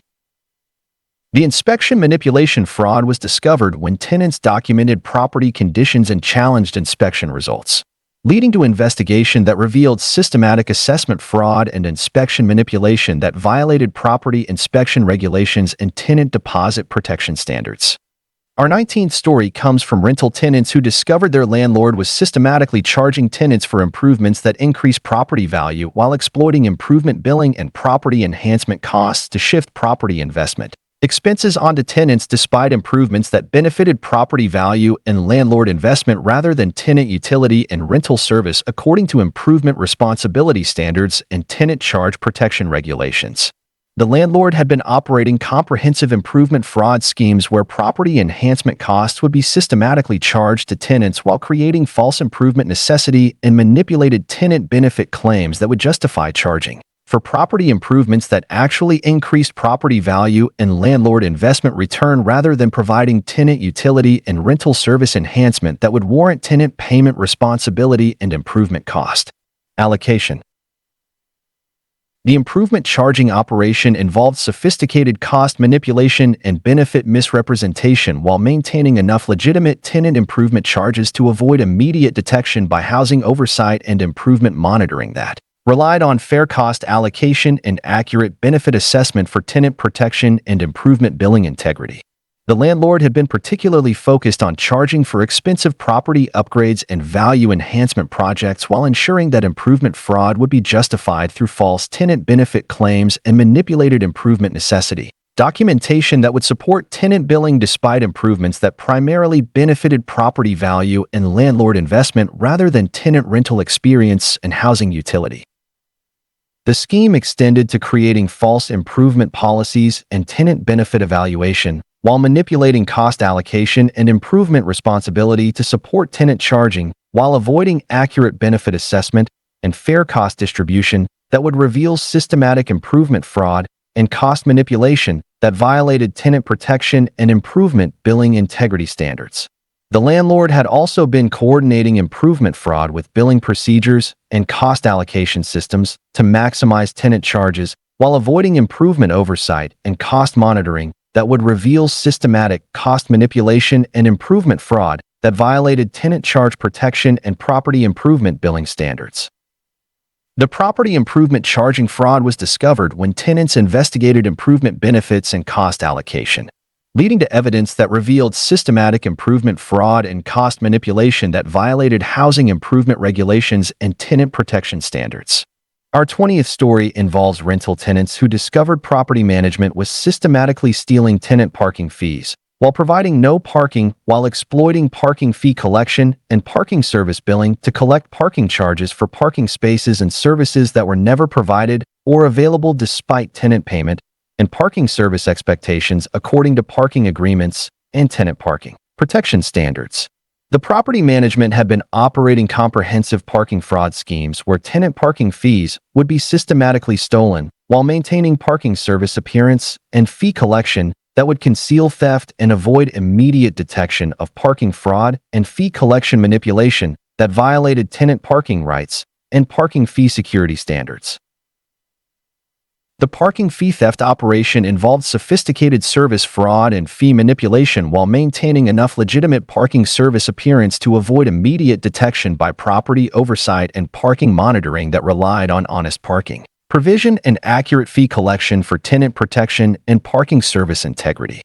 The inspection manipulation fraud was discovered when tenants documented property conditions and challenged inspection results, leading to investigation that revealed systematic assessment fraud and inspection manipulation that violated property inspection regulations and tenant deposit protection standards. Our 19th story comes from rental tenants who discovered their landlord was systematically charging tenants for improvements that increase property value while exploiting improvement billing and property enhancement costs to shift property investment expenses onto tenants despite improvements that benefited property value and landlord investment rather than tenant utility and rental service according to improvement responsibility standards and tenant charge protection regulations. The landlord had been operating comprehensive improvement fraud schemes where property enhancement costs would be systematically charged to tenants while creating false improvement necessity and manipulated tenant benefit claims that would justify charging for property improvements that actually increased property value and landlord investment return rather than providing tenant utility and rental service enhancement that would warrant tenant payment responsibility and improvement cost allocation. The improvement charging operation involved sophisticated cost manipulation and benefit misrepresentation while maintaining enough legitimate tenant improvement charges to avoid immediate detection by housing oversight and improvement monitoring that relied on fair cost allocation and accurate benefit assessment for tenant protection and improvement billing integrity. The landlord had been particularly focused on charging for expensive property upgrades and value enhancement projects while ensuring that improvement fraud would be justified through false tenant benefit claims and manipulated improvement necessity documentation that would support tenant billing despite improvements that primarily benefited property value and landlord investment rather than tenant rental experience and housing utility. The scheme extended to creating false improvement policies and tenant benefit evaluation, while manipulating cost allocation and improvement responsibility to support tenant charging, while avoiding accurate benefit assessment and fair cost distribution that would reveal systematic improvement fraud and cost manipulation that violated tenant protection and improvement billing integrity standards. The landlord had also been coordinating improvement fraud with billing procedures and cost allocation systems to maximize tenant charges while avoiding improvement oversight and cost monitoring that would reveal systematic cost manipulation and improvement fraud that violated tenant charge protection and property improvement billing standards. The property improvement charging fraud was discovered when tenants investigated improvement benefits and cost allocation, leading to evidence that revealed systematic improvement fraud and cost manipulation that violated housing improvement regulations and tenant protection standards. Our 20th story involves rental tenants who discovered property management was systematically stealing tenant parking fees while providing no parking while exploiting parking fee collection and parking service billing to collect parking charges for parking spaces and services that were never provided or available despite tenant payment and parking service expectations according to parking agreements and tenant parking protection standards. The property management had been operating comprehensive parking fraud schemes where tenant parking fees would be systematically stolen while maintaining parking service appearance and fee collection that would conceal theft and avoid immediate detection of parking fraud and fee collection manipulation that violated tenant parking rights and parking fee security standards. The parking fee theft operation involved sophisticated service fraud and fee manipulation while maintaining enough legitimate parking service appearance to avoid immediate detection by property oversight and parking monitoring that relied on honest parking provision and accurate fee collection for tenant protection and parking service integrity.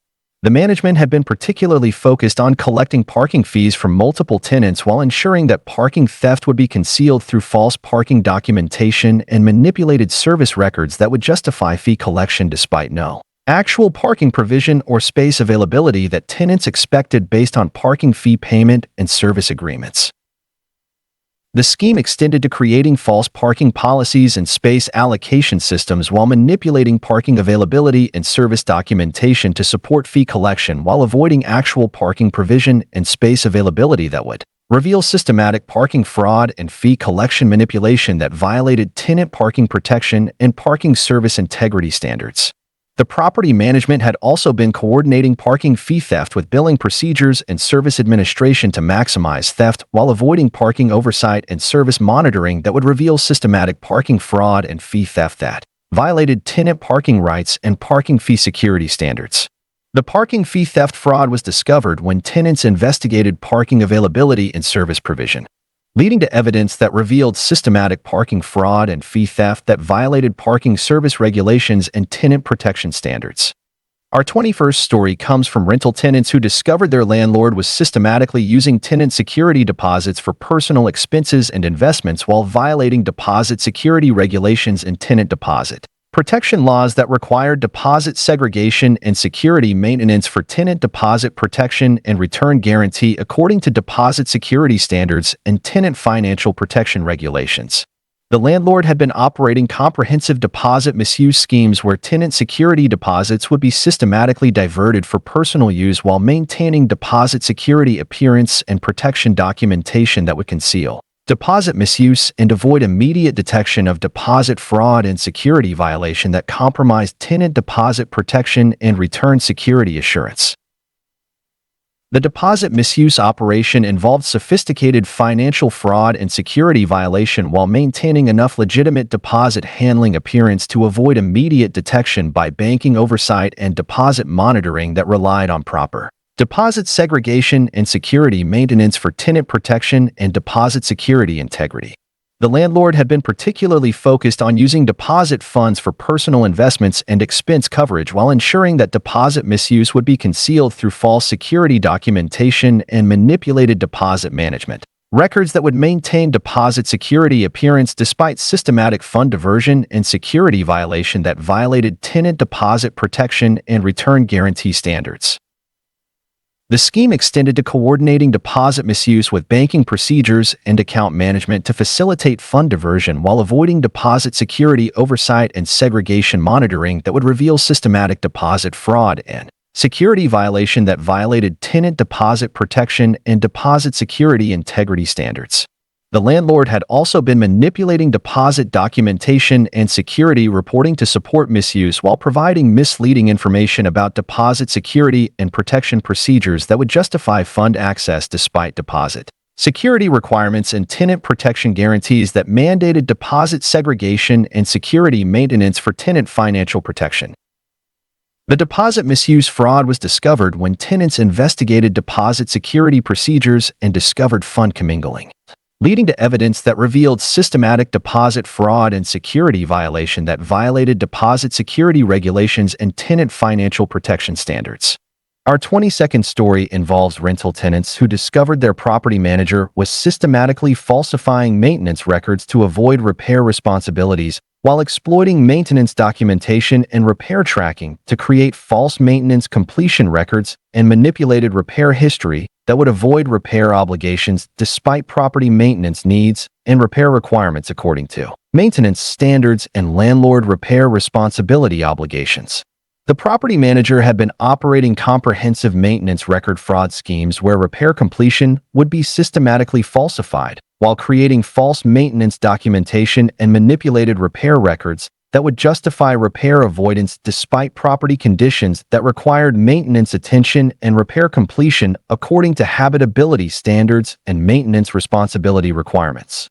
The management had been particularly focused on collecting parking fees from multiple tenants while ensuring that parking theft would be concealed through false parking documentation and manipulated service records that would justify fee collection despite no actual parking provision or space availability that tenants expected based on parking fee payment and service agreements. The scheme extended to creating false parking policies and space allocation systems while manipulating parking availability and service documentation to support fee collection while avoiding actual parking provision and space availability that would reveal systematic parking fraud and fee collection manipulation that violated tenant parking protection and parking service integrity standards. The property management had also been coordinating parking fee theft with billing procedures and service administration to maximize theft while avoiding parking oversight and service monitoring that would reveal systematic parking fraud and fee theft that violated tenant parking rights and parking fee security standards. The parking fee theft fraud was discovered when tenants investigated parking availability and service provision, leading to evidence that revealed systematic parking fraud and fee theft that violated parking service regulations and tenant protection standards. Our 21st story comes from rental tenants who discovered their landlord was systematically using tenant security deposits for personal expenses and investments while violating deposit security regulations and tenant deposit protection laws that required deposit segregation and security maintenance for tenant deposit protection and return guarantee according to deposit security standards and tenant financial protection regulations. The landlord had been operating comprehensive deposit misuse schemes where tenant security deposits would be systematically diverted for personal use while maintaining deposit security appearance and protection documentation that would conceal deposit misuse and avoid immediate detection of deposit fraud and security violation that compromised tenant deposit protection and return security assurance. The deposit misuse operation involved sophisticated financial fraud and security violation while maintaining enough legitimate deposit handling appearance to avoid immediate detection by banking oversight and deposit monitoring that relied on proper deposit segregation and security maintenance for tenant protection and deposit security integrity. The landlord had been particularly focused on using deposit funds for personal investments and expense coverage while ensuring that deposit misuse would be concealed through false security documentation and manipulated deposit management records that would maintain deposit security appearance despite systematic fund diversion and security violation that violated tenant deposit protection and return guarantee standards. The scheme extended to coordinating deposit misuse with banking procedures and account management to facilitate fund diversion while avoiding deposit security oversight and segregation monitoring that would reveal systematic deposit fraud and security violation that violated tenant deposit protection and deposit security integrity standards. The landlord had also been manipulating deposit documentation and security reporting to support misuse while providing misleading information about deposit security and protection procedures that would justify fund access despite deposit security requirements and tenant protection guarantees that mandated deposit segregation and security maintenance for tenant financial protection. The deposit misuse fraud was discovered when tenants investigated deposit security procedures and discovered fund commingling, leading to evidence that revealed systematic deposit fraud and security violation that violated deposit security regulations and tenant financial protection standards. Our 22nd story involves rental tenants who discovered their property manager was systematically falsifying maintenance records to avoid repair responsibilities while exploiting maintenance documentation and repair tracking to create false maintenance completion records and manipulated repair history that would avoid repair obligations despite property maintenance needs and repair requirements according to maintenance standards and landlord repair responsibility obligations. The property manager had been operating comprehensive maintenance record fraud schemes where repair completion would be systematically falsified while creating false maintenance documentation and manipulated repair records that would justify repair avoidance despite property conditions that required maintenance attention and repair completion according to habitability standards and maintenance responsibility requirements.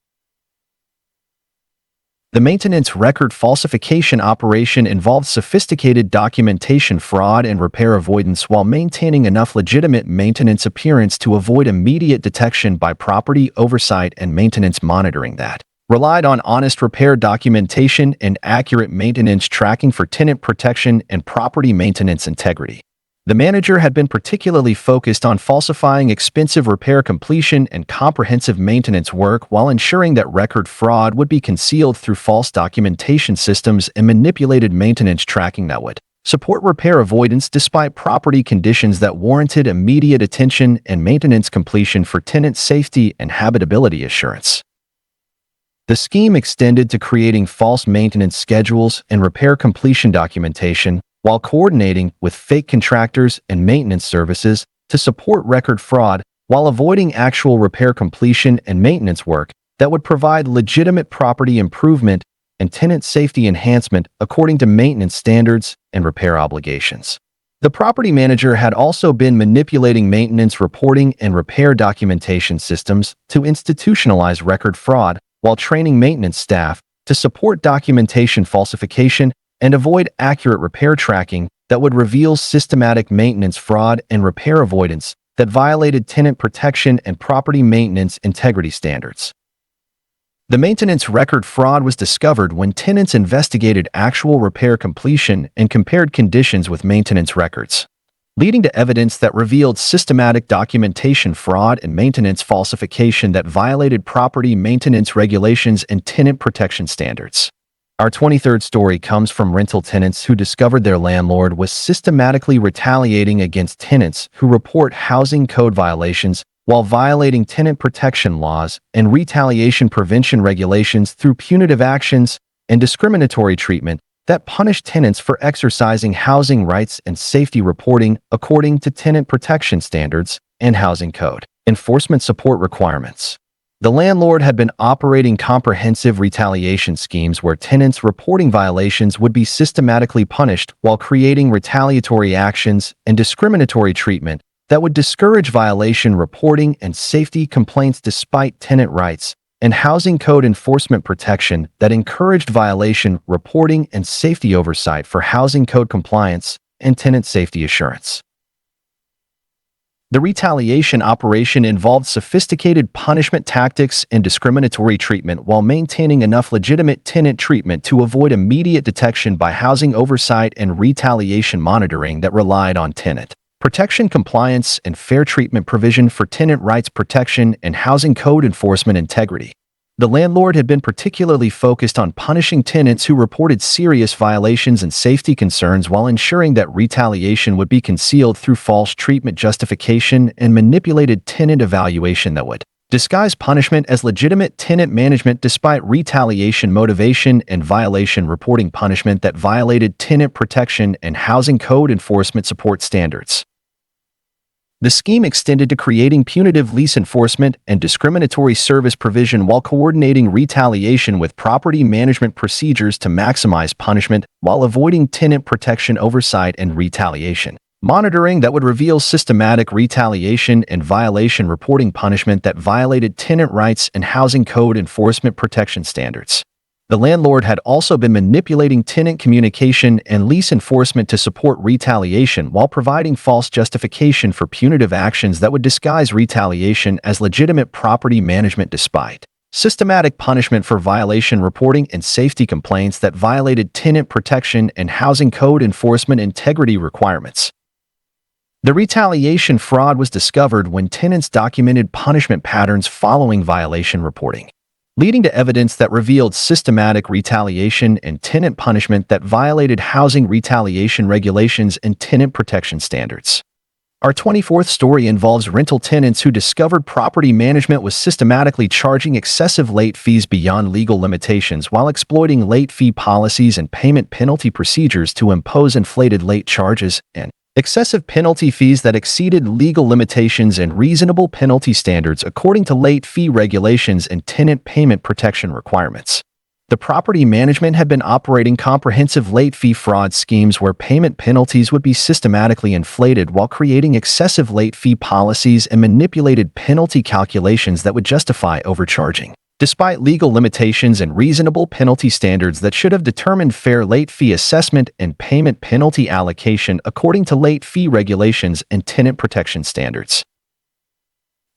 The maintenance record falsification operation involved sophisticated documentation fraud and repair avoidance while maintaining enough legitimate maintenance appearance to avoid immediate detection by property oversight and maintenance monitoring that relied on honest repair documentation and accurate maintenance tracking for tenant protection and property maintenance integrity. The manager had been particularly focused on falsifying expensive repair completion and comprehensive maintenance work while ensuring that record fraud would be concealed through false documentation systems and manipulated maintenance tracking that would support repair avoidance despite property conditions that warranted immediate attention and maintenance completion for tenant safety and habitability assurance. The scheme extended to creating false maintenance schedules and repair completion documentation while coordinating with fake contractors and maintenance services to support record fraud while avoiding actual repair completion and maintenance work that would provide legitimate property improvement and tenant safety enhancement according to maintenance standards and repair obligations. The property manager had also been manipulating maintenance reporting and repair documentation systems to institutionalize record fraud while training maintenance staff to support documentation falsification and avoid accurate repair tracking that would reveal systematic maintenance fraud and repair avoidance that violated tenant protection and property maintenance integrity standards. The maintenance record fraud was discovered when tenants investigated actual repair completion and compared conditions with maintenance records, leading to evidence that revealed systematic documentation fraud and maintenance falsification that violated property maintenance regulations and tenant protection standards. Our 23rd story comes from rental tenants who discovered their landlord was systematically retaliating against tenants who report housing code violations while violating tenant protection laws and retaliation prevention regulations through punitive actions and discriminatory treatment that punish tenants for exercising housing rights and safety reporting according to tenant protection standards and housing code enforcement support requirements. The landlord had been operating comprehensive retaliation schemes where tenants reporting violations would be systematically punished while creating retaliatory actions and discriminatory treatment that would discourage violation reporting and safety complaints despite tenant rights and housing code enforcement protection that encouraged violation reporting and safety oversight for housing code compliance and tenant safety assurance. The retaliation operation involved sophisticated punishment tactics and discriminatory treatment while maintaining enough legitimate tenant treatment to avoid immediate detection by housing oversight and retaliation monitoring that relied on tenant protection compliance and fair treatment provision for tenant rights protection and housing code enforcement integrity. The landlord had been particularly focused on punishing tenants who reported serious violations and safety concerns while ensuring that retaliation would be concealed through false treatment justification and manipulated tenant evaluation that would disguise punishment as legitimate tenant management despite retaliation motivation and violation reporting punishment that violated tenant protection and housing code enforcement support standards. The scheme extended to creating punitive lease enforcement and discriminatory service provision while coordinating retaliation with property management procedures to maximize punishment while avoiding tenant protection oversight and retaliation monitoring that would reveal systematic retaliation and violation reporting punishment that violated tenant rights and housing code enforcement protection standards. The landlord had also been manipulating tenant communication and lease enforcement to support retaliation while providing false justification for punitive actions that would disguise retaliation as legitimate property management despite systematic punishment for violation reporting and safety complaints that violated tenant protection and housing code enforcement integrity requirements. The retaliation fraud was discovered when tenants documented punishment patterns following violation reporting, leading to evidence that revealed systematic retaliation and tenant punishment that violated housing retaliation regulations and tenant protection standards. Our 24th story involves rental tenants who discovered property management was systematically charging excessive late fees beyond legal limitations while exploiting late fee policies and payment penalty procedures to impose inflated late charges and excessive penalty fees that exceeded legal limitations and reasonable penalty standards according to late fee regulations and tenant payment protection requirements. The property management had been operating comprehensive late fee fraud schemes where payment penalties would be systematically inflated while creating excessive late fee policies and manipulated penalty calculations that would justify overcharging, despite legal limitations and reasonable penalty standards that should have determined fair late fee assessment and payment penalty allocation according to late fee regulations and tenant protection standards.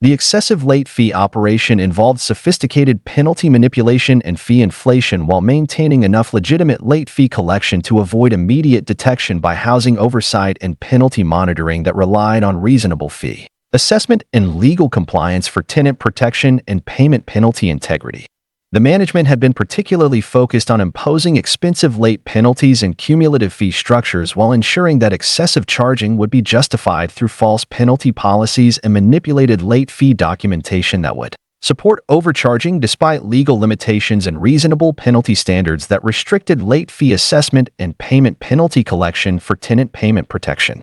The excessive late fee operation involved sophisticated penalty manipulation and fee inflation while maintaining enough legitimate late fee collection to avoid immediate detection by housing oversight and penalty monitoring that relied on reasonable fee assessment and legal compliance for tenant protection and payment penalty integrity. The management had been particularly focused on imposing expensive late penalties and cumulative fee structures while ensuring that excessive charging would be justified through false penalty policies and manipulated late fee documentation that would support overcharging despite legal limitations and reasonable penalty standards that restricted late fee assessment and payment penalty collection for tenant payment protection.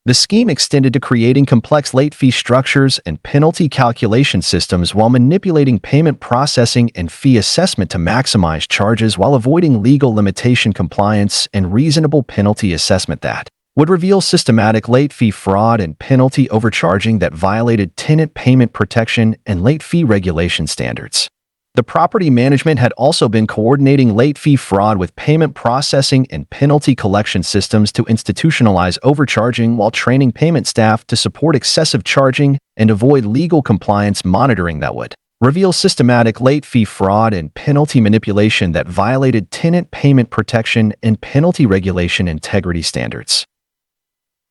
The scheme extended to creating complex late fee structures and penalty calculation systems while manipulating payment processing and fee assessment to maximize charges while avoiding legal limitation compliance and reasonable penalty assessment that would reveal systematic late fee fraud and penalty overcharging that violated tenant payment protection and late fee regulation standards. The property management had also been coordinating late fee fraud with payment processing and penalty collection systems to institutionalize overcharging while training payment staff to support excessive charging and avoid legal compliance monitoring that would reveal systematic late fee fraud and penalty manipulation that violated tenant payment protection and penalty regulation integrity standards.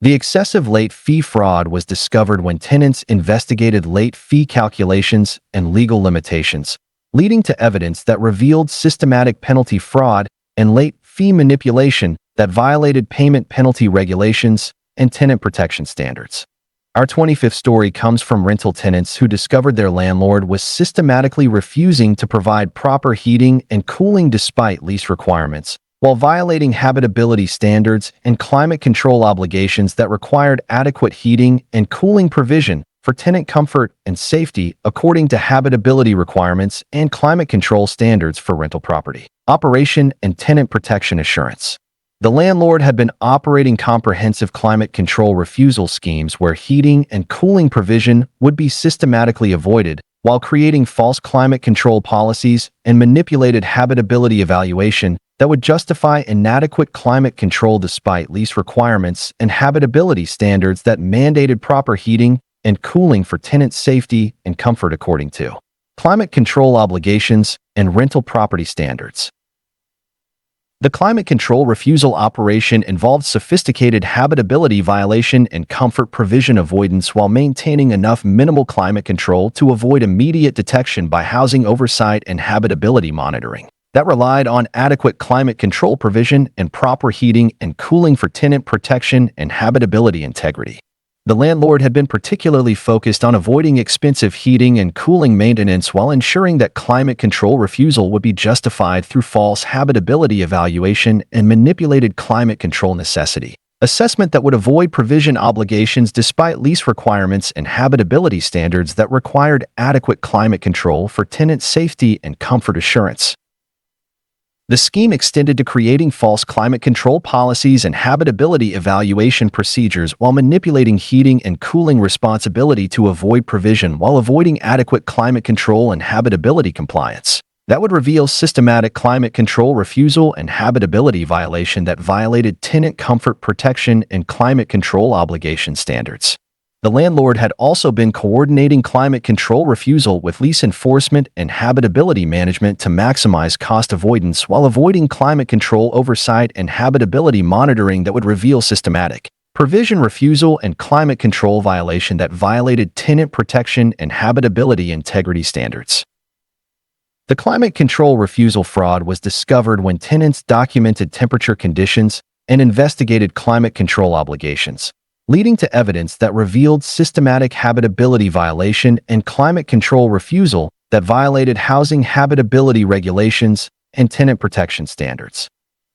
The excessive late fee fraud was discovered when tenants investigated late fee calculations and legal limitations, leading to evidence that revealed systematic penalty fraud and late fee manipulation that violated payment penalty regulations and tenant protection standards. Our 25th story comes from rental tenants who discovered their landlord was systematically refusing to provide proper heating and cooling despite lease requirements, while violating habitability standards and climate control obligations that required adequate heating and cooling provision for tenant comfort and safety according to habitability requirements and climate control standards for rental property operation and tenant protection assurance. The landlord had been operating comprehensive climate control refusal schemes where heating and cooling provision would be systematically avoided, while creating false climate control policies and manipulated habitability evaluation that would justify inadequate climate control despite lease requirements and habitability standards that mandated proper heating and cooling for tenant safety and comfort according to climate control obligations and rental property standards. The climate control refusal operation involved sophisticated habitability violation and comfort provision avoidance while maintaining enough minimal climate control to avoid immediate detection by housing oversight and habitability monitoring that relied on adequate climate control provision and proper heating and cooling for tenant protection and habitability integrity. The landlord had been particularly focused on avoiding expensive heating and cooling maintenance while ensuring that climate control refusal would be justified through false habitability evaluation and manipulated climate control necessity assessment that would avoid provision obligations despite lease requirements and habitability standards that required adequate climate control for tenant safety and comfort assurance. The scheme extended to creating false climate control policies and habitability evaluation procedures while manipulating heating and cooling responsibility to avoid provision while avoiding adequate climate control and habitability compliance. That would reveal systematic climate control refusal and habitability violation that violated tenant comfort protection and climate control obligation standards. The landlord had also been coordinating climate control refusal with lease enforcement and habitability management to maximize cost avoidance while avoiding climate control oversight and habitability monitoring that would reveal systematic provision refusal and climate control violation that violated tenant protection and habitability integrity standards. The climate control refusal fraud was discovered when tenants documented temperature conditions and investigated climate control obligations, leading to evidence that revealed systematic habitability violation and climate control refusal that violated housing habitability regulations and tenant protection standards.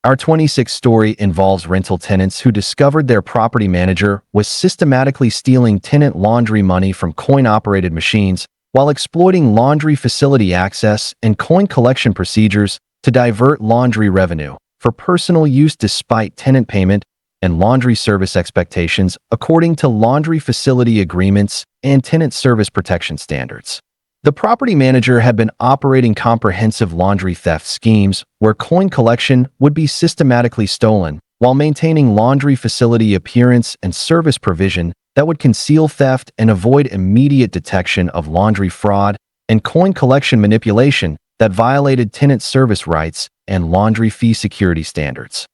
Our 26th story involves rental tenants who discovered their property manager was systematically stealing tenant laundry money from coin-operated machines while exploiting laundry facility access and coin collection procedures to divert laundry revenue for personal use despite tenant payment and laundry service expectations according to laundry facility agreements and tenant service protection standards. The property manager had been operating comprehensive laundry theft schemes where coin collection would be systematically stolen while maintaining laundry facility appearance and service provision that would conceal theft and avoid immediate detection of laundry fraud and coin collection manipulation that violated tenant service rights and laundry fee security standards.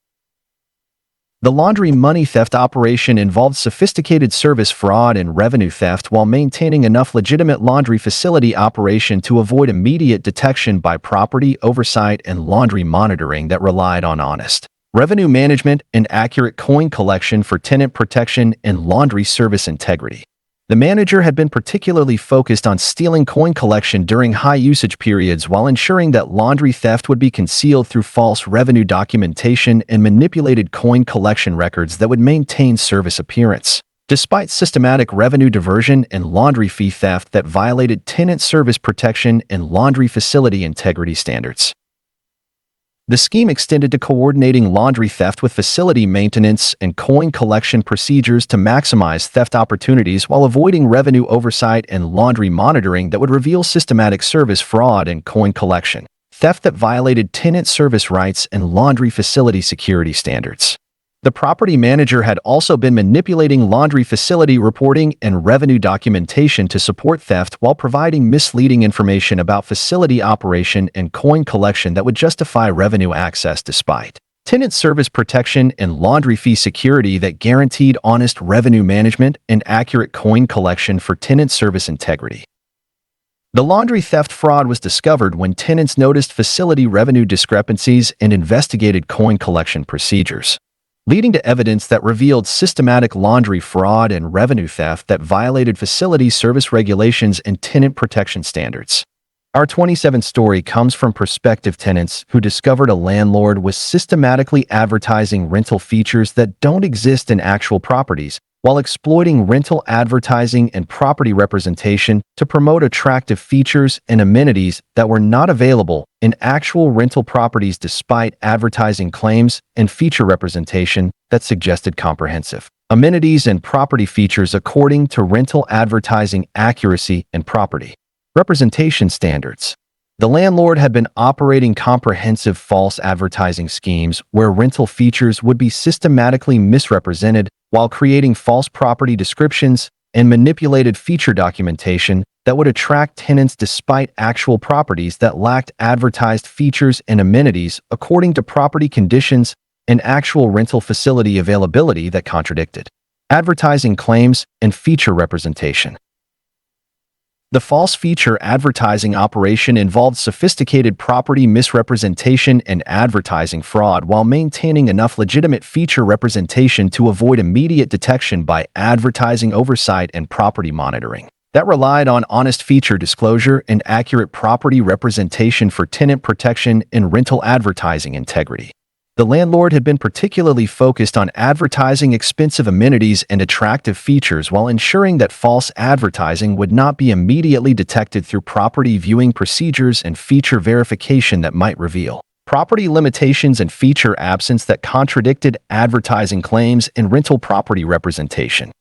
The laundry money theft operation involved sophisticated service fraud and revenue theft while maintaining enough legitimate laundry facility operation to avoid immediate detection by property oversight and laundry monitoring that relied on honest revenue management and accurate coin collection for tenant protection and laundry service integrity. The manager had been particularly focused on stealing coin collection during high usage periods while ensuring that laundry theft would be concealed through false revenue documentation and manipulated coin collection records that would maintain service appearance, despite systematic revenue diversion and laundry fee theft that violated tenant service protection and laundry facility integrity standards. The scheme extended to coordinating laundry theft with facility maintenance and coin collection procedures to maximize theft opportunities while avoiding revenue oversight and laundry monitoring that would reveal systematic service fraud and coin collection, theft that violated tenant service rights and laundry facility security standards. The property manager had also been manipulating laundry facility reporting and revenue documentation to support theft while providing misleading information about facility operation and coin collection that would justify revenue access despite tenant service protection and laundry fee security that guaranteed honest revenue management and accurate coin collection for tenant service integrity. The laundry theft fraud was discovered when tenants noticed facility revenue discrepancies and investigated coin collection procedures, leading to evidence that revealed systematic laundry fraud and revenue theft that violated facility service regulations and tenant protection standards. Our 27th story comes from prospective tenants who discovered a landlord was systematically advertising rental features that don't exist in actual properties, while exploiting rental advertising and property representation to promote attractive features and amenities that were not available in actual rental properties despite advertising claims and feature representation that suggested comprehensive amenities and property features according to rental advertising accuracy and property representation standards. The landlord had been operating comprehensive false advertising schemes where rental features would be systematically misrepresented while creating false property descriptions and manipulated feature documentation that would attract tenants despite actual properties that lacked advertised features and amenities according to property conditions and actual rental facility availability that contradicted advertising claims and feature representation. The false feature advertising operation involved sophisticated property misrepresentation and advertising fraud while maintaining enough legitimate feature representation to avoid immediate detection by advertising oversight and property monitoring that relied on honest feature disclosure and accurate property representation for tenant protection and rental advertising integrity. The landlord had been particularly focused on advertising expensive amenities and attractive features while ensuring that false advertising would not be immediately detected through property viewing procedures and feature verification that might reveal property limitations and feature absence that contradicted advertising claims and rental property representation.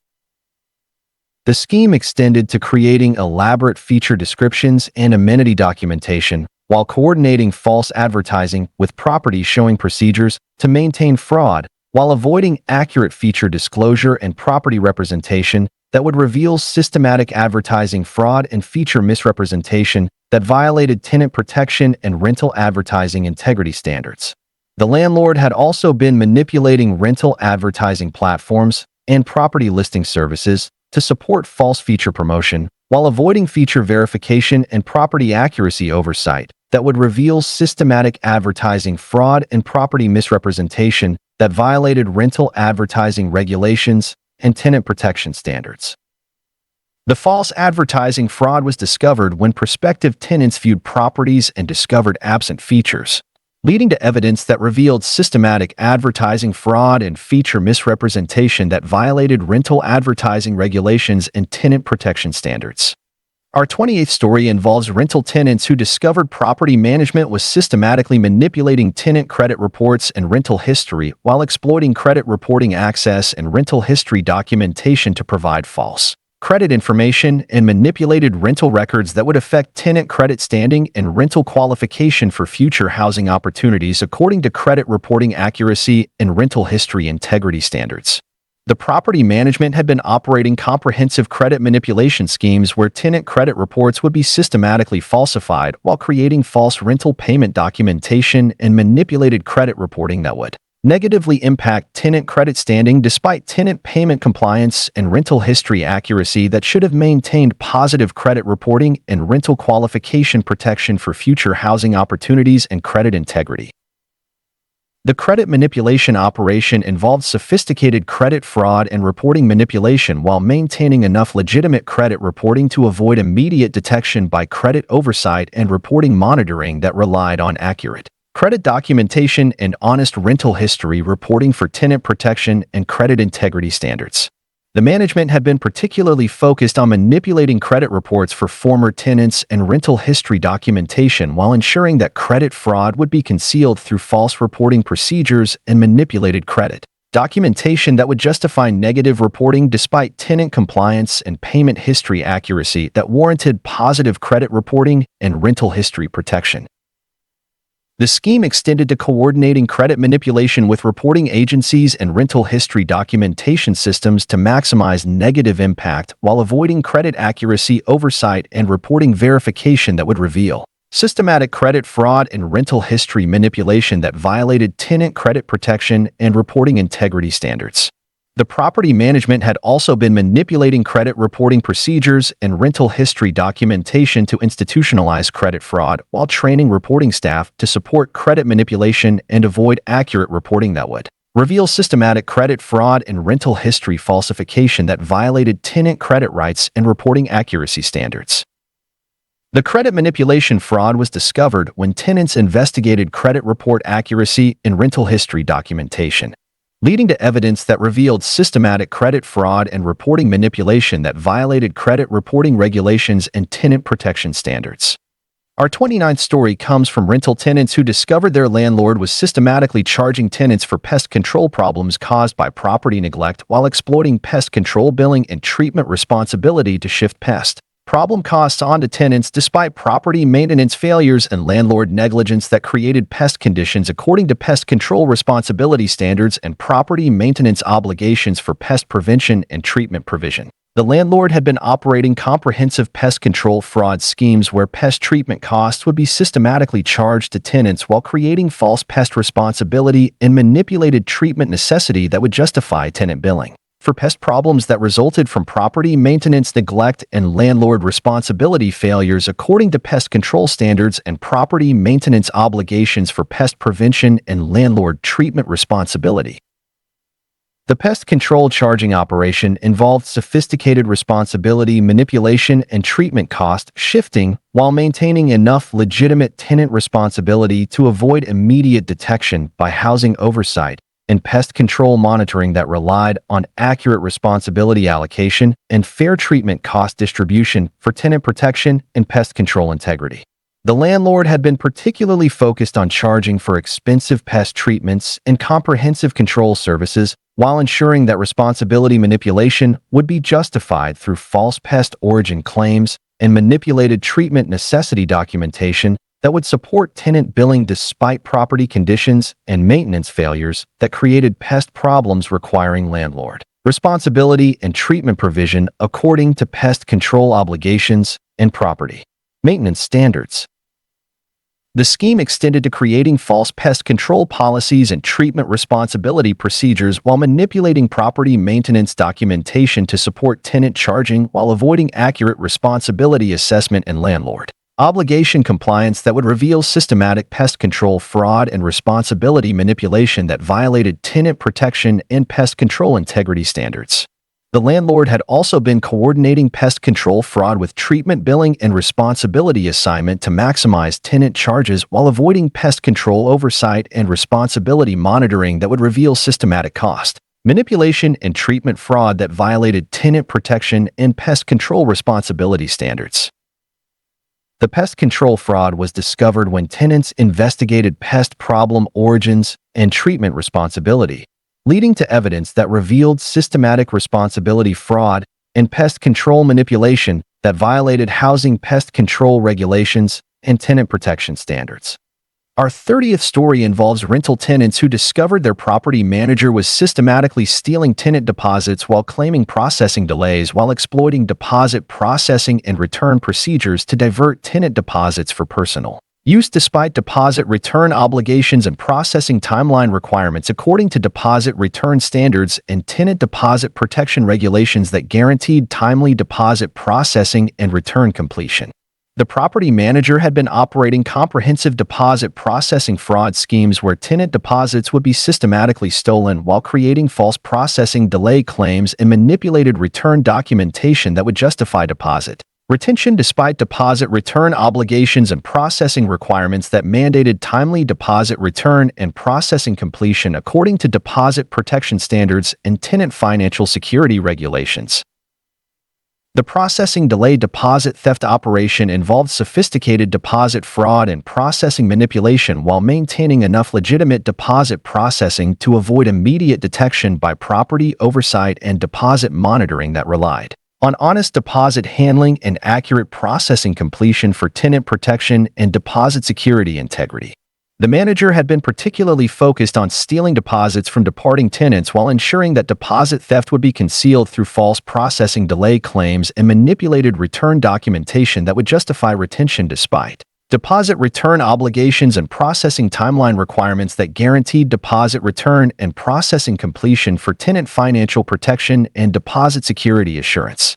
The scheme extended to creating elaborate feature descriptions and amenity documentation, while coordinating false advertising with properties showing procedures to maintain fraud, while avoiding accurate feature disclosure and property representation that would reveal systematic advertising fraud and feature misrepresentation that violated tenant protection and rental advertising integrity standards. The landlord had also been manipulating rental advertising platforms and property listing services to support false feature promotion, while avoiding feature verification and property accuracy oversight that would reveal systematic advertising fraud and property misrepresentation that violated rental advertising regulations and tenant protection standards. The false advertising fraud was discovered when prospective tenants viewed properties and discovered absent features, leading to evidence that revealed systematic advertising fraud and feature misrepresentation that violated rental advertising regulations and tenant protection standards. Our 28th story involves rental tenants who discovered property management was systematically manipulating tenant credit reports and rental history while exploiting credit reporting access and rental history documentation to provide false credit information and manipulated rental records that would affect tenant credit standing and rental qualification for future housing opportunities according to credit reporting accuracy and rental history integrity standards. The property management had been operating comprehensive credit manipulation schemes where tenant credit reports would be systematically falsified while creating false rental payment documentation and manipulated credit reporting that would negatively impact tenant credit standing despite tenant payment compliance and rental history accuracy that should have maintained positive credit reporting and rental qualification protection for future housing opportunities and credit integrity. The credit manipulation operation involved sophisticated credit fraud and reporting manipulation while maintaining enough legitimate credit reporting to avoid immediate detection by credit oversight and reporting monitoring that relied on accurate credit documentation and honest rental history reporting for tenant protection and credit integrity standards. The management had been particularly focused on manipulating credit reports for former tenants and rental history documentation while ensuring that credit fraud would be concealed through false reporting procedures and manipulated credit documentation that would justify negative reporting despite tenant compliance and payment history accuracy that warranted positive credit reporting and rental history protection. The scheme extended to coordinating credit manipulation with reporting agencies and rental history documentation systems to maximize negative impact while avoiding credit accuracy oversight and reporting verification that would reveal systematic credit fraud and rental history manipulation that violated tenant credit protection and reporting integrity standards. The property management had also been manipulating credit reporting procedures and rental history documentation to institutionalize credit fraud while training reporting staff to support credit manipulation and avoid accurate reporting that would reveal systematic credit fraud and rental history falsification that violated tenant credit rights and reporting accuracy standards. The credit manipulation fraud was discovered when tenants investigated credit report accuracy and rental history documentation, leading to evidence that revealed systematic credit fraud and reporting manipulation that violated credit reporting regulations and tenant protection standards. Our 29th story comes from rental tenants who discovered their landlord was systematically charging tenants for pest control problems caused by property neglect while exploiting pest control billing and treatment responsibility to shift pest problem costs onto tenants despite property maintenance failures and landlord negligence that created pest conditions according to pest control responsibility standards and property maintenance obligations for pest prevention and treatment provision. The landlord had been operating comprehensive pest control fraud schemes where pest treatment costs would be systematically charged to tenants while creating false pest responsibility and manipulated treatment necessity that would justify tenant billing for pest problems that resulted from property maintenance neglect and landlord responsibility failures according to pest control standards and property maintenance obligations for pest prevention and landlord treatment responsibility. The pest control charging operation involved sophisticated responsibility manipulation and treatment cost shifting while maintaining enough legitimate tenant responsibility to avoid immediate detection by housing oversight and pest control monitoring that relied on accurate responsibility allocation and fair treatment cost distribution for tenant protection and pest control integrity. The landlord had been particularly focused on charging for expensive pest treatments and comprehensive control services while ensuring that responsibility manipulation would be justified through false pest origin claims and manipulated treatment necessity documentation that would support tenant billing despite property conditions and maintenance failures that created pest problems requiring landlord responsibility and treatment provision according to pest control obligations and property maintenance standards. The scheme extended to creating false pest control policies and treatment responsibility procedures while manipulating property maintenance documentation to support tenant charging while avoiding accurate responsibility assessment and landlord obligation compliance that would reveal systematic pest control fraud and responsibility manipulation that violated tenant protection and pest control integrity standards. The landlord had also been coordinating pest control fraud with treatment billing and responsibility assignment to maximize tenant charges while avoiding pest control oversight and responsibility monitoring that would reveal systematic cost manipulation and treatment fraud that violated tenant protection and pest control responsibility standards. The pest control fraud was discovered when tenants investigated pest problem origins and treatment responsibility, leading to evidence that revealed systematic responsibility fraud and pest control manipulation that violated housing pest control regulations and tenant protection standards. Our 30th story involves rental tenants who discovered their property manager was systematically stealing tenant deposits while claiming processing delays while exploiting deposit processing and return procedures to divert tenant deposits for personal use despite deposit return obligations and processing timeline requirements according to deposit return standards and tenant deposit protection regulations that guaranteed timely deposit processing and return completion. The property manager had been operating comprehensive deposit processing fraud schemes where tenant deposits would be systematically stolen while creating false processing delay claims and manipulated return documentation that would justify deposit Retention despite deposit return obligations and processing requirements that mandated timely deposit return and processing completion according to deposit protection standards and tenant financial security regulations. The processing delay deposit theft operation involved sophisticated deposit fraud and processing manipulation while maintaining enough legitimate deposit processing to avoid immediate detection by property oversight and deposit monitoring that relied on honest deposit handling and accurate processing completion for tenant protection and deposit security integrity. The manager had been particularly focused on stealing deposits from departing tenants while ensuring that deposit theft would be concealed through false processing delay claims and manipulated return documentation that would justify retention despite deposit return obligations and processing timeline requirements that guaranteed deposit return and processing completion for tenant financial protection and deposit security assurance.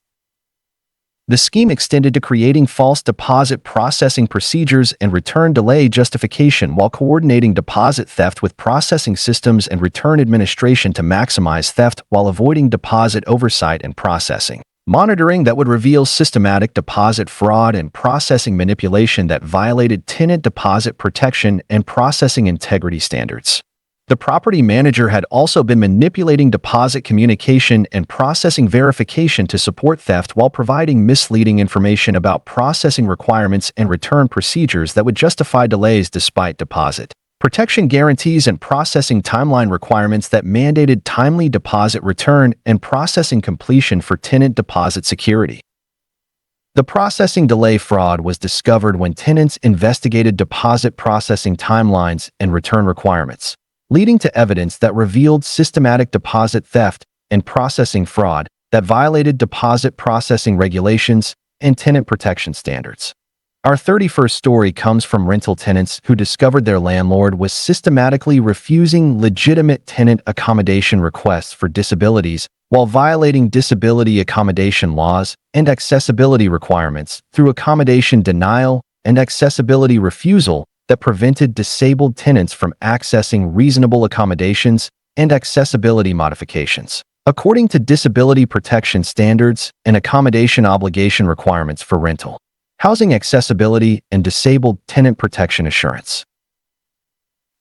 The scheme extended to creating false deposit processing procedures and return delay justification while coordinating deposit theft with processing systems and return administration to maximize theft while avoiding deposit oversight and processing monitoring that would reveal systematic deposit fraud and processing manipulation that violated tenant deposit protection and processing integrity standards. The property manager had also been manipulating deposit communication and processing verification to support theft while providing misleading information about processing requirements and return procedures that would justify delays despite deposit protection guarantees and processing timeline requirements that mandated timely deposit return and processing completion for tenant deposit security. The processing delay fraud was discovered when tenants investigated deposit processing timelines and return requirements, leading to evidence that revealed systematic deposit theft and processing fraud that violated deposit processing regulations and tenant protection standards. Our 31st story comes from rental tenants who discovered their landlord was systematically refusing legitimate tenant accommodation requests for disabilities while violating disability accommodation laws and accessibility requirements through accommodation denial and accessibility refusal that prevented disabled tenants from accessing reasonable accommodations and accessibility modifications, according to disability protection standards and accommodation obligation requirements for rental housing accessibility and disabled tenant protection assurance.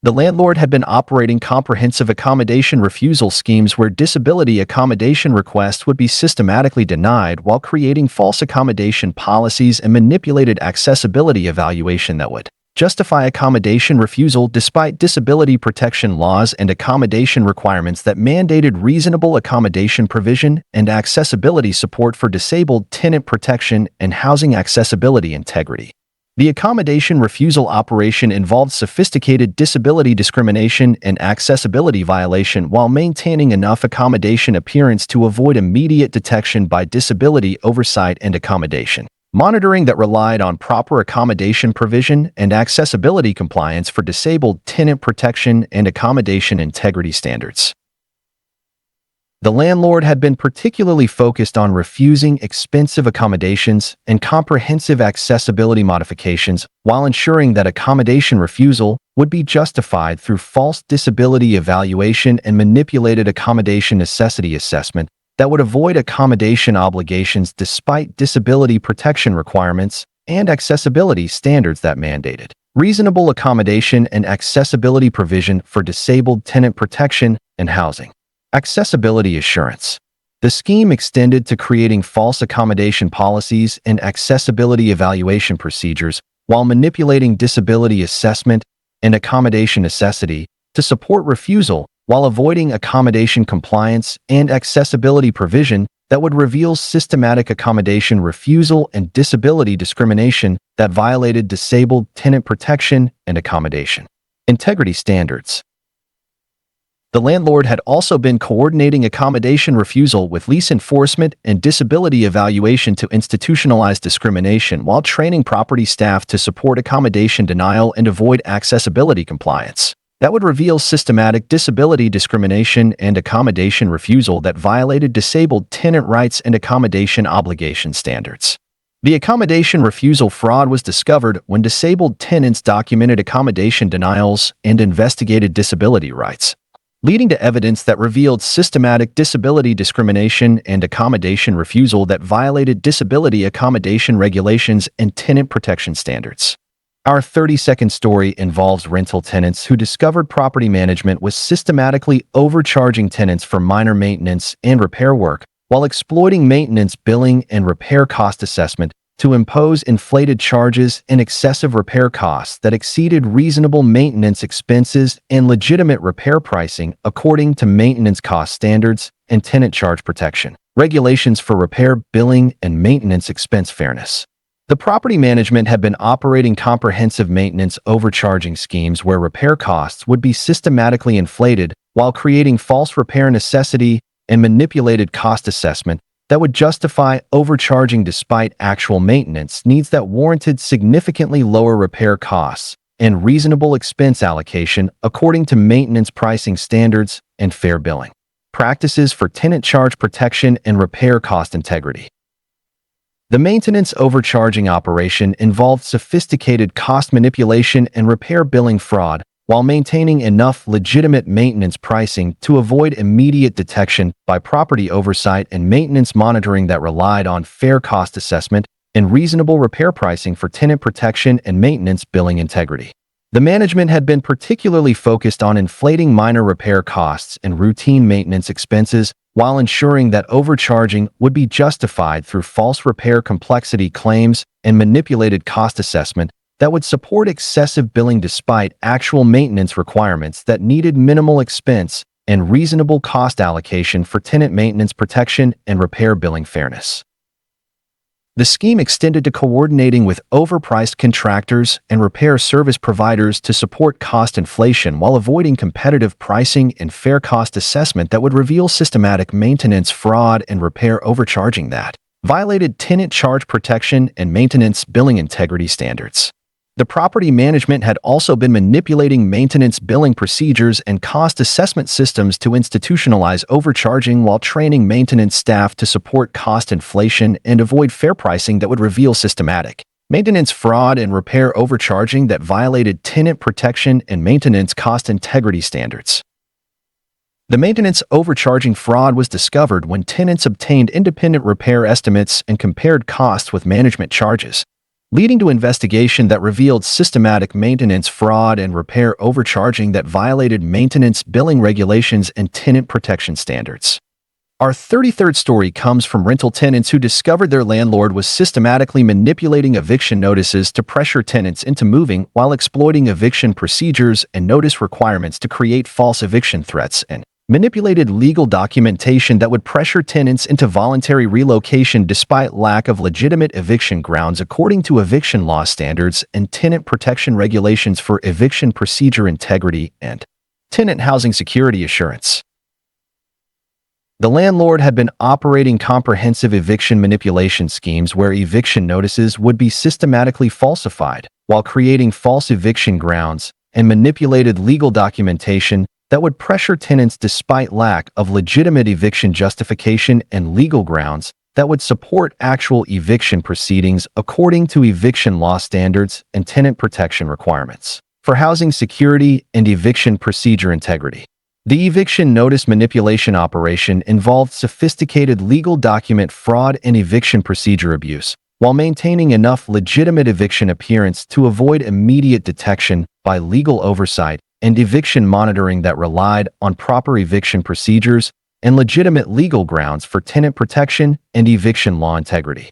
The landlord had been operating comprehensive accommodation refusal schemes where disability accommodation requests would be systematically denied while creating false accommodation policies and manipulated accessibility evaluation that would justify accommodation refusal despite disability protection laws and accommodation requirements that mandated reasonable accommodation provision and accessibility support for disabled tenant protection and housing accessibility integrity. The accommodation refusal operation involved sophisticated disability discrimination and accessibility violation while maintaining enough accommodation appearance to avoid immediate detection by disability oversight and accommodation monitoring that relied on proper accommodation provision and accessibility compliance for disabled tenant protection and accommodation integrity standards. The landlord had been particularly focused on refusing expensive accommodations and comprehensive accessibility modifications while ensuring that accommodation refusal would be justified through false disability evaluation and manipulated accommodation necessity assessment that would avoid accommodation obligations despite disability protection requirements and accessibility standards that mandated reasonable accommodation and accessibility provision for disabled tenant protection and housing accessibility assurance. The scheme extended to creating false accommodation policies and accessibility evaluation procedures while manipulating disability assessment and accommodation necessity to support refusal while avoiding accommodation compliance and accessibility provision that would reveal systematic accommodation refusal and disability discrimination that violated disabled tenant protection and accommodation integrity standards. The landlord had also been coordinating accommodation refusal with lease enforcement and disability evaluation to institutionalize discrimination while training property staff to support accommodation denial and avoid accessibility compliance. That would reveal systematic disability discrimination and accommodation refusal that violated disabled tenant rights and accommodation obligation standards. The accommodation refusal fraud was discovered when disabled tenants documented accommodation denials and investigated disability rights. leading to evidence that revealed systematic disability discrimination and accommodation refusal that violated disability accommodation regulations and tenant protection standards. Our 30-second story involves rental tenants who discovered property management was systematically overcharging tenants for minor maintenance and repair work, while exploiting maintenance billing and repair cost assessment to impose inflated charges and excessive repair costs that exceeded reasonable maintenance expenses and legitimate repair pricing according to maintenance cost standards and tenant charge protection regulations for repair billing and maintenance expense fairness. The property management had been operating comprehensive maintenance overcharging schemes where repair costs would be systematically inflated while creating false repair necessity and manipulated cost assessment that would justify overcharging despite actual maintenance needs that warranted significantly lower repair costs and reasonable expense allocation according to maintenance pricing standards and fair billing practices for tenant charge protection and repair cost integrity. The maintenance overcharging operation involved sophisticated cost manipulation and repair billing fraud while maintaining enough legitimate maintenance pricing to avoid immediate detection by property oversight and maintenance monitoring that relied on fair cost assessment and reasonable repair pricing for tenant protection and maintenance billing integrity. The management had been particularly focused on inflating minor repair costs and routine maintenance expenses while ensuring that overcharging would be justified through false repair complexity claims and manipulated cost assessment that would support excessive billing despite actual maintenance requirements that needed minimal expense and reasonable cost allocation for tenant maintenance protection and repair billing fairness. The scheme extended to coordinating with overpriced contractors and repair service providers to support cost inflation while avoiding competitive pricing and fair cost assessment that would reveal systematic maintenance fraud and repair overcharging that violated tenant charge protection and maintenance billing integrity standards. The property management had also been manipulating maintenance billing procedures and cost assessment systems to institutionalize overcharging while training maintenance staff to support cost inflation and avoid fair pricing that would reveal systematic maintenance fraud and repair overcharging that violated tenant protection and maintenance cost integrity standards. The maintenance overcharging fraud was discovered when tenants obtained independent repair estimates and compared costs with management charges, leading to investigation that revealed systematic maintenance fraud and repair overcharging that violated maintenance billing regulations and tenant protection standards. Our 33rd story comes from rental tenants who discovered their landlord was systematically manipulating eviction notices to pressure tenants into moving while exploiting eviction procedures and notice requirements to create false eviction threats and manipulated legal documentation that would pressure tenants into voluntary relocation despite lack of legitimate eviction grounds according to eviction law standards and tenant protection regulations for eviction procedure integrity and tenant housing security assurance. The landlord had been operating comprehensive eviction manipulation schemes where eviction notices would be systematically falsified while creating false eviction grounds and manipulated legal documentation that would pressure tenants despite lack of legitimate eviction justification and legal grounds that would support actual eviction proceedings according to eviction law standards and tenant protection requirements for housing security and eviction procedure integrity. The eviction notice manipulation operation involved sophisticated legal document fraud and eviction procedure abuse, while maintaining enough legitimate eviction appearance to avoid immediate detection by legal oversight and eviction monitoring that relied on proper eviction procedures and legitimate legal grounds for tenant protection and eviction law integrity.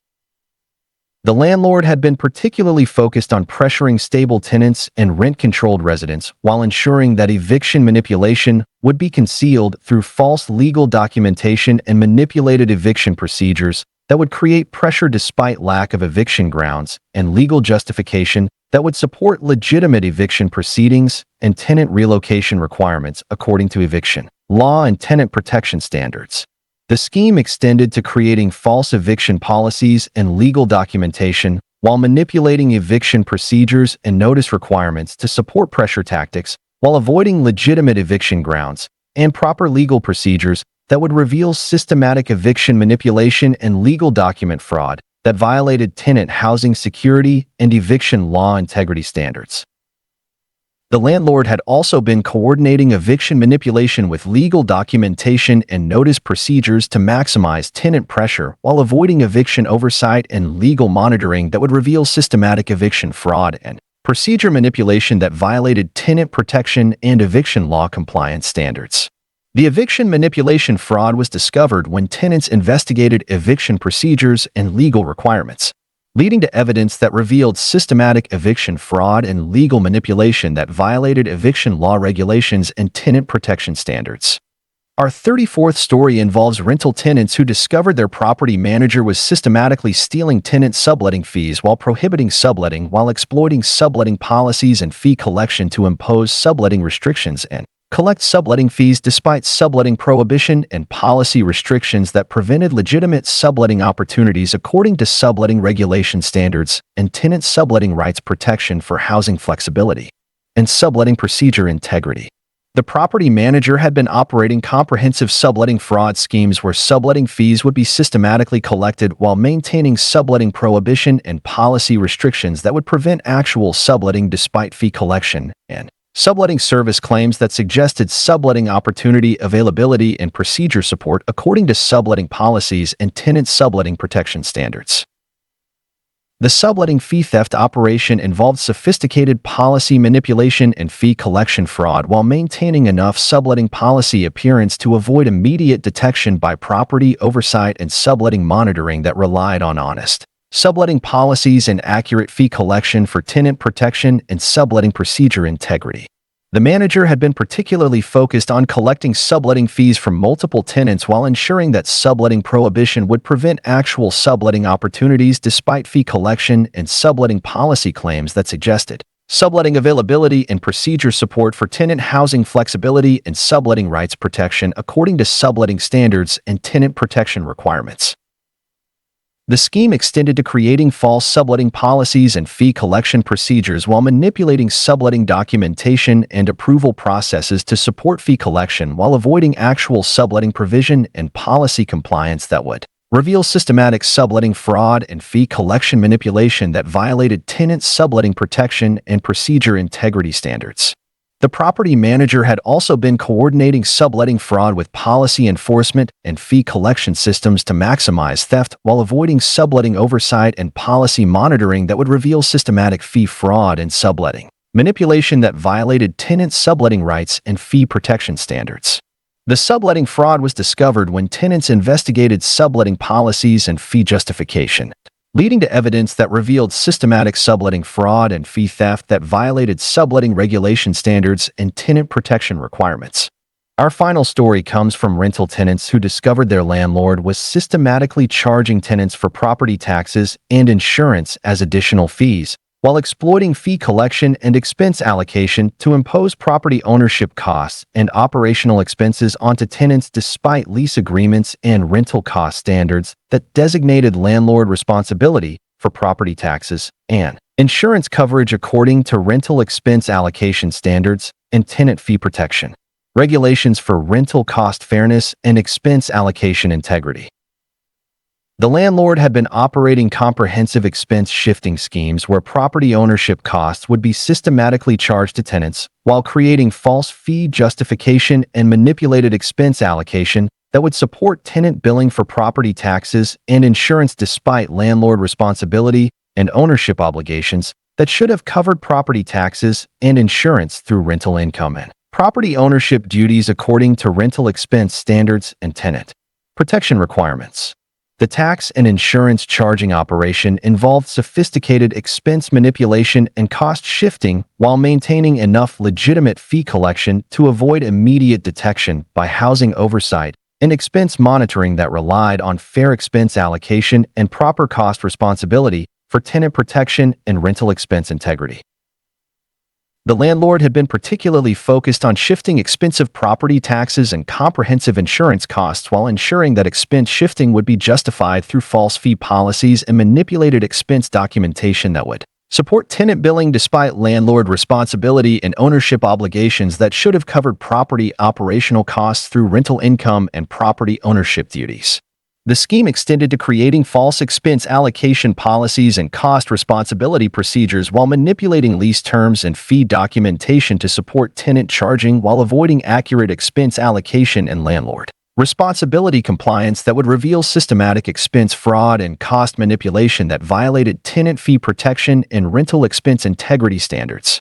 The landlord had been particularly focused on pressuring stable tenants and rent-controlled residents while ensuring that eviction manipulation would be concealed through false legal documentation and manipulated eviction procedures that would create pressure despite lack of eviction grounds and legal justification that would support legitimate eviction proceedings and tenant relocation requirements according to eviction law and tenant protection standards. The scheme extended to creating false eviction policies and legal documentation while manipulating eviction procedures and notice requirements to support pressure tactics while avoiding legitimate eviction grounds and proper legal procedures that would reveal systematic eviction manipulation and legal document fraud that violated tenant housing security and eviction law integrity standards. The landlord had also been coordinating eviction manipulation with legal documentation and notice procedures to maximize tenant pressure while avoiding eviction oversight and legal monitoring that would reveal systematic eviction fraud and procedure manipulation that violated tenant protection and eviction law compliance standards. The eviction manipulation fraud was discovered when tenants investigated eviction procedures and legal requirements, leading to evidence that revealed systematic eviction fraud and legal manipulation that violated eviction law regulations and tenant protection standards. Our 34th story involves rental tenants who discovered their property manager was systematically stealing tenant subletting fees while prohibiting subletting while exploiting subletting policies and fee collection to impose subletting restrictions and collect subletting fees despite subletting prohibition and policy restrictions that prevented legitimate subletting opportunities according to subletting regulation standards and tenant subletting rights protection for housing flexibility and subletting procedure integrity. The property manager had been operating comprehensive subletting fraud schemes where subletting fees would be systematically collected while maintaining subletting prohibition and policy restrictions that would prevent actual subletting despite fee collection and subletting service claims that suggested subletting opportunity availability and procedure support according to subletting policies and tenant subletting protection standards. The subletting fee theft operation involved sophisticated policy manipulation and fee collection fraud while maintaining enough subletting policy adherence to avoid immediate detection by property oversight and subletting monitoring that relied on honest subletting policies and accurate fee collection for tenant protection and subletting procedure integrity. The manager had been particularly focused on collecting subletting fees from multiple tenants while ensuring that subletting prohibition would prevent actual subletting opportunities despite fee collection and subletting policy claims that suggested subletting availability and procedure support for tenant housing flexibility and subletting rights protection according to subletting standards and tenant protection requirements. The scheme extended to creating false subletting policies and fee collection procedures while manipulating subletting documentation and approval processes to support fee collection while avoiding actual subletting provision and policy compliance that would reveal systematic subletting fraud and fee collection manipulation that violated tenant subletting protection and procedure integrity standards. The property manager had also been coordinating subletting fraud with policy enforcement and fee collection systems to maximize theft while avoiding subletting oversight and policy monitoring that would reveal systematic fee fraud and subletting manipulation that violated tenant subletting rights and fee protection standards. The subletting fraud was discovered when tenants investigated subletting policies and fee justification, leading to evidence that revealed systematic subletting fraud and fee theft that violated subletting regulation standards and tenant protection requirements. Our final story comes from rental tenants who discovered their landlord was systematically charging tenants for property taxes and insurance as additional fees, while exploiting fee collection and expense allocation to impose property ownership costs and operational expenses onto tenants despite lease agreements and rental cost standards that designated landlord responsibility for property taxes and insurance coverage according to rental expense allocation standards and tenant fee protection regulations for rental cost fairness and expense allocation integrity. The landlord had been operating comprehensive expense shifting schemes where property ownership costs would be systematically charged to tenants while creating false fee justification and manipulated expense allocation that would support tenant billing for property taxes and insurance despite landlord responsibility and ownership obligations that should have covered property taxes and insurance through rental income and property ownership duties according to rental expense standards and tenant protection requirements. The tax and insurance charging operation involved sophisticated expense manipulation and cost shifting while maintaining enough legitimate fee collection to avoid immediate detection by housing oversight and expense monitoring that relied on fair expense allocation and proper cost responsibility for tenant protection and rental expense integrity. The landlord had been particularly focused on shifting expensive property taxes and comprehensive insurance costs while ensuring that expense shifting would be justified through false fee policies and manipulated expense documentation that would support tenant billing despite landlord responsibility and ownership obligations that should have covered property operational costs through rental income and property ownership duties. The scheme extended to creating false expense allocation policies and cost responsibility procedures while manipulating lease terms and fee documentation to support tenant charging while avoiding accurate expense allocation and landlord responsibility compliance that would reveal systematic expense fraud and cost manipulation that violated tenant fee protection and rental expense integrity standards.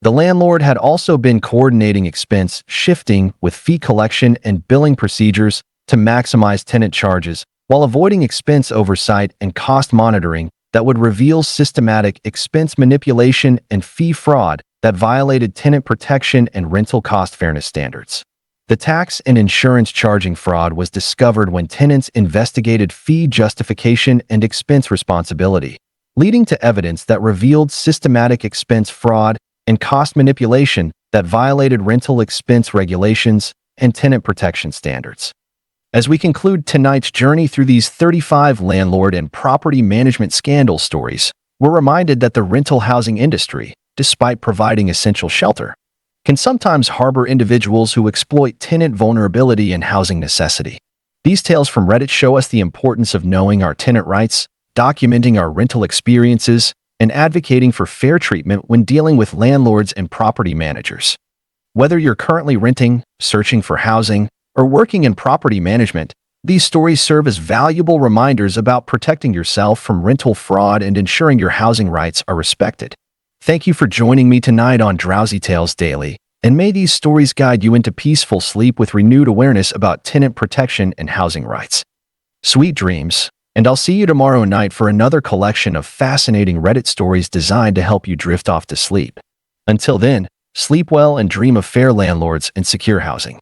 The landlord had also been coordinating expense shifting with fee collection and billing procedures to maximize tenant charges while avoiding expense oversight and cost monitoring that would reveal systematic expense manipulation and fee fraud that violated tenant protection and rental cost fairness standards. The tax and insurance charging fraud was discovered when tenants investigated fee justification and expense responsibility, leading to evidence that revealed systematic expense fraud and cost manipulation that violated rental expense regulations and tenant protection standards. As we conclude tonight's journey through these 35 landlord and property management scandal stories, we're reminded that the rental housing industry, despite providing essential shelter, can sometimes harbor individuals who exploit tenant vulnerability and housing necessity. These tales from Reddit show us the importance of knowing our tenant rights, documenting our rental experiences, and advocating for fair treatment when dealing with landlords and property managers. Whether you're currently renting, searching for housing, or working in property management, these stories serve as valuable reminders about protecting yourself from rental fraud and ensuring your housing rights are respected. Thank you for joining me tonight on Drowsy Tales Daily, and may these stories guide you into peaceful sleep with renewed awareness about tenant protection and housing rights. Sweet dreams, and I'll see you tomorrow night for another collection of fascinating Reddit stories designed to help you drift off to sleep. Until then, sleep well and dream of fair landlords and secure housing.